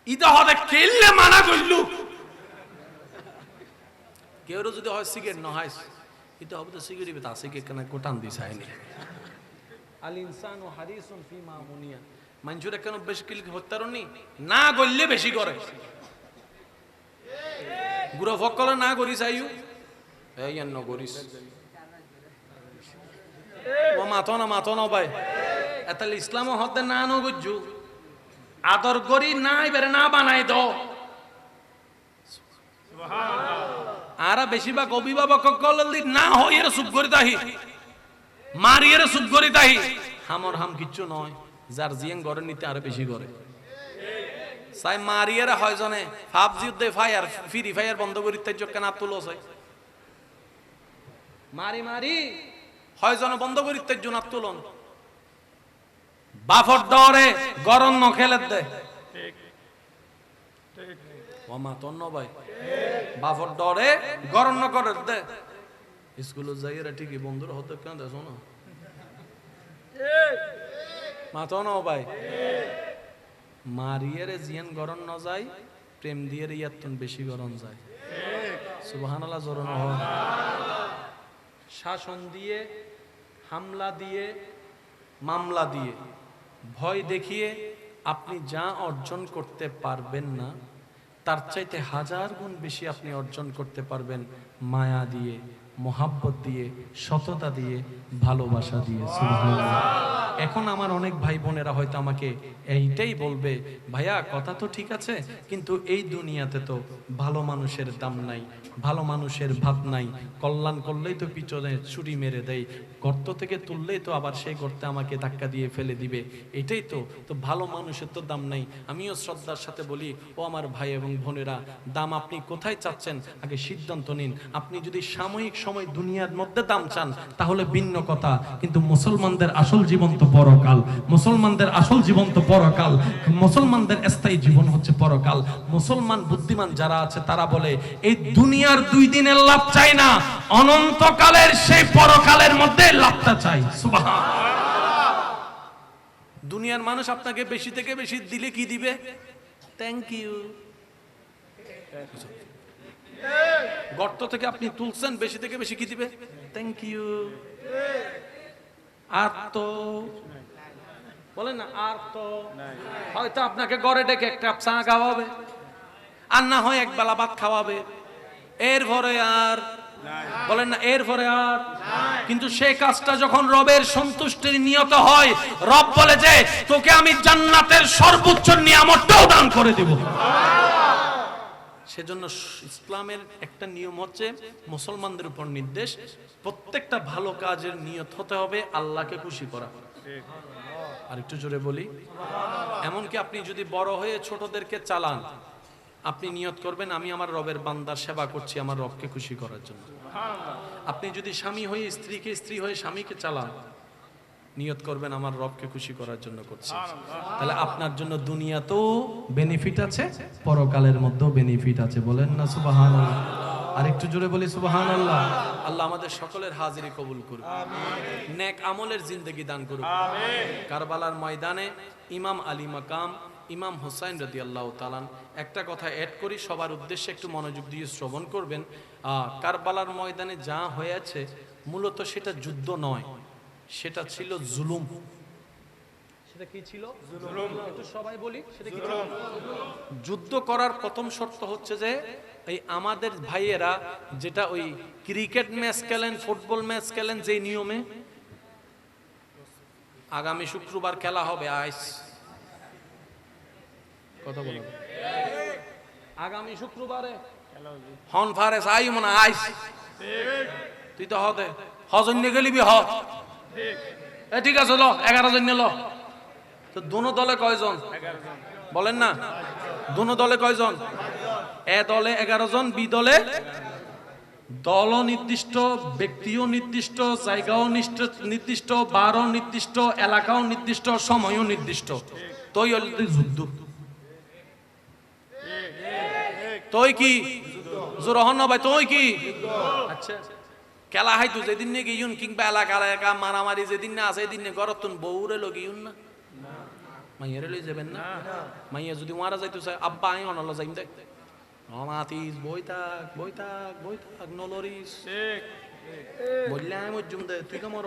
Speaker 1: ইতে হতে কেললে মানা করলু, কেউ যদি হয় সিগারেট ন হাইস, ইতে হবে তো সিগারেট তা সিগারেট কেন কোটান দিস আইনি। আল ইনসানু হারিসুন ফিমা মুনিয়া, মানুষের কেন বেশি কিল হত্যারণী না করলে বেশি করে। গুড়া ফকলে না করিস আইউ এই ন করিস ও মাথো না ভাই এতাল ইসলাম হতে না নগুজু আদর করি নাই বেরে না বানাই দাও আরা বেশিরভাগ অভিভাবক না হয় এর চুপ করে তাহি মারি এর চুপ করে তাহি হামর হাম কিচ্ছু নয় যার জিয়াং ঘরে নিতে আরো বেশি করে সাই মারি এর হয় জনে পাবজি দে ফায়ার ফ্রি ফায়ার বন্ধ করি তাই কেন তুলো চাই মারি হয় জন বন্ধ করি তাই জন তুলন বাফর ডরে গরম ন খেলে দে ও মা তোর ন ভাই বাফর ডরে গরম ন করে দে স্কুলে যাই এরা ঠিকই বন্ধুরা হতে কেন দেখো না মা তো ন ভাই মারিয়ে রে জিয়ান গরম ন যায় প্রেম দিয়ে রে ইয়াতুন বেশি গরম যায় সুবহানাল্লাহ জোরে ন হয় শাসন দিয়ে হামলা দিয়ে মামলা দিয়ে ভয় দেখিয়ে আপনি যা অর্জন করতে পারবেন না তার চাইতে হাজার গুণ বেশি আপনি অর্জন করতে পারবেন মায়া দিয়ে মোহাব্বত দিয়ে সততা দিয়ে ভালোবাসা দিয়ে সুবহানাল্লাহ এখন আমার অনেক ভাই বোনেরা হয়তো আমাকে এইটাই বলবে ভাইয়া কথা তো ঠিক আছে কিন্তু এই দুনিয়াতে তো ভালো মানুষের দাম নাই ভালো মানুষের ভাত নাই কল্যাণ করলেই তো পিছনে ছুরি মেরে দেয় গর্ত থেকে তুললেই তো আবার সেই গর্তে আমাকে ধাক্কা দিয়ে ফেলে দিবে এটাই তো ভালো মানুষের তো দাম নাই আমিও শ্রদ্ধার সাথে বলি ও আমার ভাই এবং বোনেরা দাম আপনি কোথায় চাচ্ছেন আগে সিদ্ধান্ত নিন আপনি যদি সাময়িক সময় দুনিয়ার মধ্যে দাম চান তাহলে ভিন্ন কথা কিন্তু মুসলমানদের আসল জীবন তো পরকাল মুসলমানদের আসল জীবন তো পরকাল মুসলমানদের স্থায়ী জীবন হচ্ছে পরকাল মুসলমান বুদ্ধিমান যারা আছে তারা বলে এই দুনিয়ার 2 দিনের লাভ চাই না অনন্তকালের সেই পরকালের মধ্যে লাভটা চাই সুবহানাল্লাহ দুনিয়ার মানুষ আপনাকে বেশি থেকে বেশি দিলে কি দিবে থ্যাংক ইউ গর্ত থেকে আপনি তুলছেন বেশি থেকে বেশি কি দিবে থ্যাংক ইউ আর তো বলেন না আর তো হয়তো আপনাকে ঘরে ডেকে একটা চা খাওয়াবে আর না হয় এক বেলা ভাত খাওয়াবে এরপরে আর বলেন না এরপরে আর কিন্তু সেই কাজটা যখন রবের সন্তুষ্টির নিয়ত হয় রব বলে যে তোকে আমি জান্নাতের সর্বোচ্চ নিয়ামতটাও দান করে দেব সেজন্য ইসলামের একটা নিয়ম হচ্ছে মুসলমানদের উপর নির্দেশ প্রত্যেকটা ভালো কাজের নিয়ত হতে হবে আল্লাহকে খুশি করা আর একটু জোরে বলি এমনকি আপনি যদি বড় হয়ে ছোটদেরকে চালান আপনি নিয়ত করবেন আমি আমার রবের বান্দার সেবা করছি আমার রবকে খুশি করার জন্য আপনি যদি স্বামী হয়ে স্ত্রীকে স্ত্রী হয়ে স্বামীকে চালান নিয়ত করবেন আমার রবকে খুশি করার জন্য করছি তাহলে আপনার জন্য দুনিয়াতেও বেনিফিট আছে পরকালের মধ্যেও বেনিফিট আছে বলেন না সুবহানাল্লাহ আর একটু জোরে বলি সুবহানাল্লাহ আল্লাহ আমাদের সকলের হাজিরি কবুল করুন আমিন নেক আমলের জিন্দেগি দান করুন আমিন কারবালার ময়দানে ইমাম আলী মাকাম ইমাম হুসাইন রাদিয়াল্লাহু তাআলা একটা কথা অ্যাড করি সবার উদ্দেশ্যে একটু মনোযোগ দিয়ে শ্রবণ করবেন কারবালার ময়দানে যা হয়েছে মূলত সেটা যুদ্ধ নয় সেটা ছিল জুলুম সেটা কি ছিল জুলুম একটু সবাই বলি সেটা কি ছিল যুদ্ধ করার প্রথম শর্ত হচ্ছে যে এই আমাদের ভাইয়েরা যেটা ওই ক্রিকেট ম্যাচ খেলেন ফুটবল ম্যাচ খেলেন যে নিয়মে আগামী শুক্রবার খেলা হবে আইস কথা বলো আগামী শুক্রবারে হন ফারেস আই মনে আইস তুই তো হতে হজন্য গেলিবি হ ঠিক আছে লো 11 জন লো তো দোনো দলে কয়জন বলেন না দোনো দলে কয়জন এ দলে 11 জন বি দলে দল নির্দিষ্ট ব্যক্তিও নির্দিষ্ট জায়গাও নির্দিষ্ট বারও নির্দিষ্ট এলাকাও নির্দিষ্ট সময়ও নির্দিষ্ট তোই যুদ্ধ তোই কি জোরহন ভাই তোই কি আচ্ছা খেলা হাইতো যেদিন নে গিয়ুন কিংবা এলাকা মারামারি যেদিন না আছে এদিন গরতুন বউরে লগিয়ুন না মাইয়ারে লই যাবেন না মাইয়া যদি মারা যাইতো চাই আব্বা আই অনল যাইম দেখ মাতিস বই থাক নলরিস ঠিক বললাম মজুম দে তুই কেমন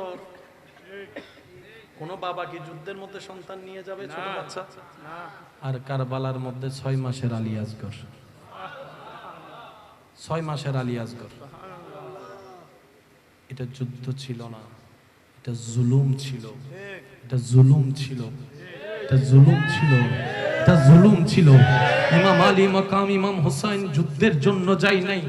Speaker 1: কোন বাবা কি যুদ্ধের মধ্যে সন্তান নিয়ে যাবে ছোট বাচ্চা আর কারবালার মধ্যে 6 মাসের আলী আসগর 6 মাসের আলী আসগর। এটা যুদ্ধ ছিল না, এটা জুলুম ছিল, এটা জুলুম ছিল, এটা জুলুম ছিল, এটা জুলুম ছিল। ইমাম আলী মাকাম ইমাম হুসাইন যুদ্ধের জন্য যায় নাই,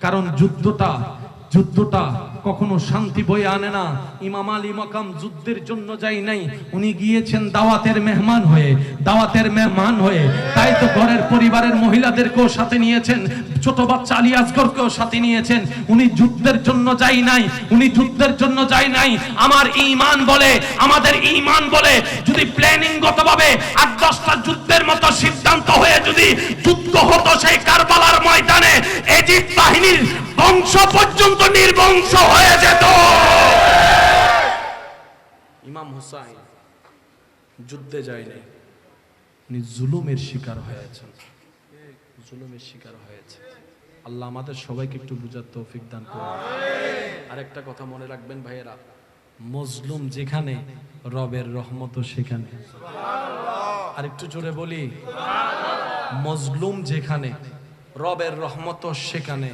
Speaker 1: কারণ যুদ্ধটা কখনো শান্তি বয়ে আনে না। ইমাম আলী মাকাম যুদ্ধের জন্য যায় নাই, উনি গিয়েছেন দাওয়াতের মেহমান হয়ে, দাওয়াতের মেহমান হয়ে। তাই তো ঘরের পরিবারের মহিলাদেরকেও সাথে নিয়েছেন, ছোট বাচ্চা আলী আসগরকেও সাথে নিয়েছেন। উনি যুদ্ধের জন্য যায় নাই, উনি যুদ্ধের জন্য যায় নাই। আমার ঈমান বলে, আমাদের ঈমান বলে, যদি প্ল্যানিংগতভাবে 8-10টা যুদ্ধের মতো সিদ্ধান্ত হয়ে যদি যুদ্ধ হতো সেই কারবালার ময়দানে, ইজিপ্ট বাহিনীর বংশ পর্যন্ত নির্বংশ হয়ে যেত। ইমাম হুসাইন যুদ্ধে যায়নি, উনি জুলুমের শিকার হয়েছেন, জুলুমের শিকার হয়েছে। আল্লাহ আমাদের সবাইকে একটু বুঝার তৌফিক দান করুন। আরেকটা কথা মনে রাখবেন ভাইয়েরা, মজলুম যেখানে রবের রহমতও সেখানে। আরেকটু জোরে বলি, মজলুম যেখানে রবের রহমতও সেখানে,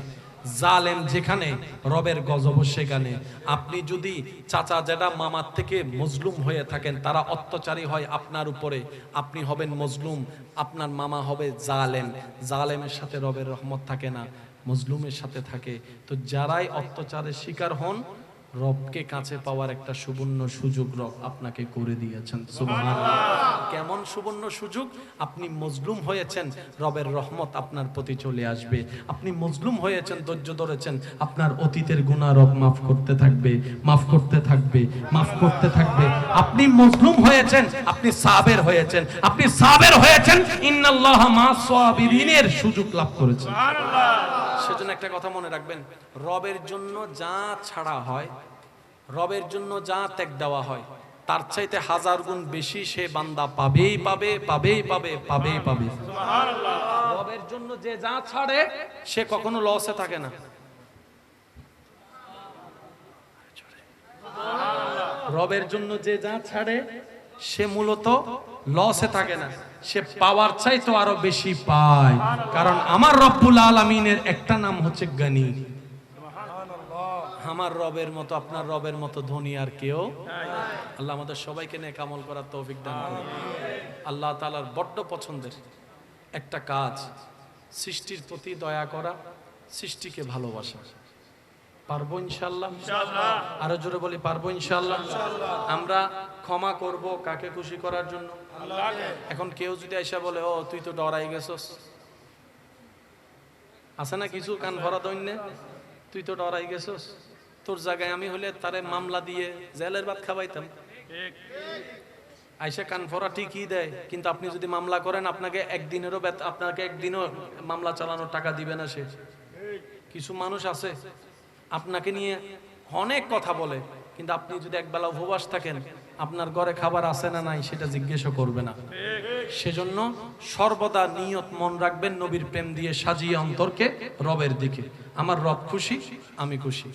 Speaker 1: জালেম যেখানে রবের গজব সেখানে। আপনি যদি চাচা জেঠা মামার থেকে মজলুম হয়ে থাকেন, তারা অত্যাচারী হয় আপনার উপরে, আপনি হবেন মজলুম, আপনার মামা হবে জালেম। জালেমের সাথে রবের রহমত থাকে না, মজলুমের সাথে থাকে। তো যারাই অত্যাচারের শিকার হন, রবকে কাছে পাওয়ার একটা সুবর্ণ সুযোগ রব আপনাকে করে দিয়েছেন। সুবহানাল্লাহ। কেমন সুবর্ণ সুযোগ? আপনি মজলুম হয়েছেন, রবের রহমত আপনার প্রতি চলে আসবে। আপনি মজলুম হয়েছেন, ধৈর্য ধরেছেন, আপনার অতীতের গুনাহ রব মাফ করতে থাকবে, মাফ করতে থাকবে, মাফ করতে থাকবে। আপনি মজলুম হয়েছেন, আপনি সাবের হয়েছেন, আপনি সাবের হয়েছেন, ইন্নাল্লাহা মা'আস সাবিরিনের সুযোগ লাভ করেছেন। সুবহানাল্লাহ। সেজন্য একটা কথা মনে রাখবেন, রবের জন্য যা ছাড়া হয়, রবের জন্য যা ত্যাগ দেওয়া হয়, তার চাইতে 1000 গুণ বেশি সে বান্দা পাবেই পাবে, পাবেই পাবে, পাবেই পাবে। সুবহানাল্লাহ। রবের জন্য যে যা ছাড়ে সে কখনো লসে থাকে না। রবের জন্য যে যা ছাড়ে সে মূলত লসে থাকে না, সে পাওয়ার চাইতে আরো বেশি পায়। কারণ আমার রব্বুল আলামিনের একটা নাম হচ্ছে গনি। আমার রবের মতো, আপনার রবের মতো ধনী আর কেউ। আল্লাহ আমাদের সবাইকে নেক আমল করার তৌফিক দান করুন। আল্লাহ তাআলার বড্ড পছন্দের একটা কাজ সৃষ্টির প্রতি দয়া করা, সৃষ্টিকে ভালোবাসা। পারবো ইনশাআল্লাহ? আরো জোরে বলি, পারবো ইনশাআল্লাহ? আমরা ক্ষমা করব কাকে খুশি করার জন্য? আল্লাহকে। এখন কেউ যদি আইসা বলে, ও তুই তো ডরাই গেছস, আছে না কিছু কান ভরা দৈন্যে, তুই তো ডরাই গেছস, তোর জায়গায় আমি হলে তারে মামলা দিয়ে জেলের ভাত খাওয়াইতাম। আইসা কান ভরা ঠিকই দেয়, কিন্তু আপনি যদি মামলা করেন আপনাকে একদিনও মামলা চালানোর টাকা দিবে না সে। কিছু মানুষ আছে আপনাকে নিয়ে অনেক কথা বলে, কিন্তু আপনি যদি একবেলা উপবাস থাকেন, আপনার ঘরে খাবার আছে না নাই সেটা জিজ্ঞেস করবে না। সেজন্য সর্বদা নিয়ত মন রাখবেন, নবীর প্রেম দিয়ে সাজিয়ে অন্তরকে রবের দিকে। আমার রব খুশি, আমি খুশি।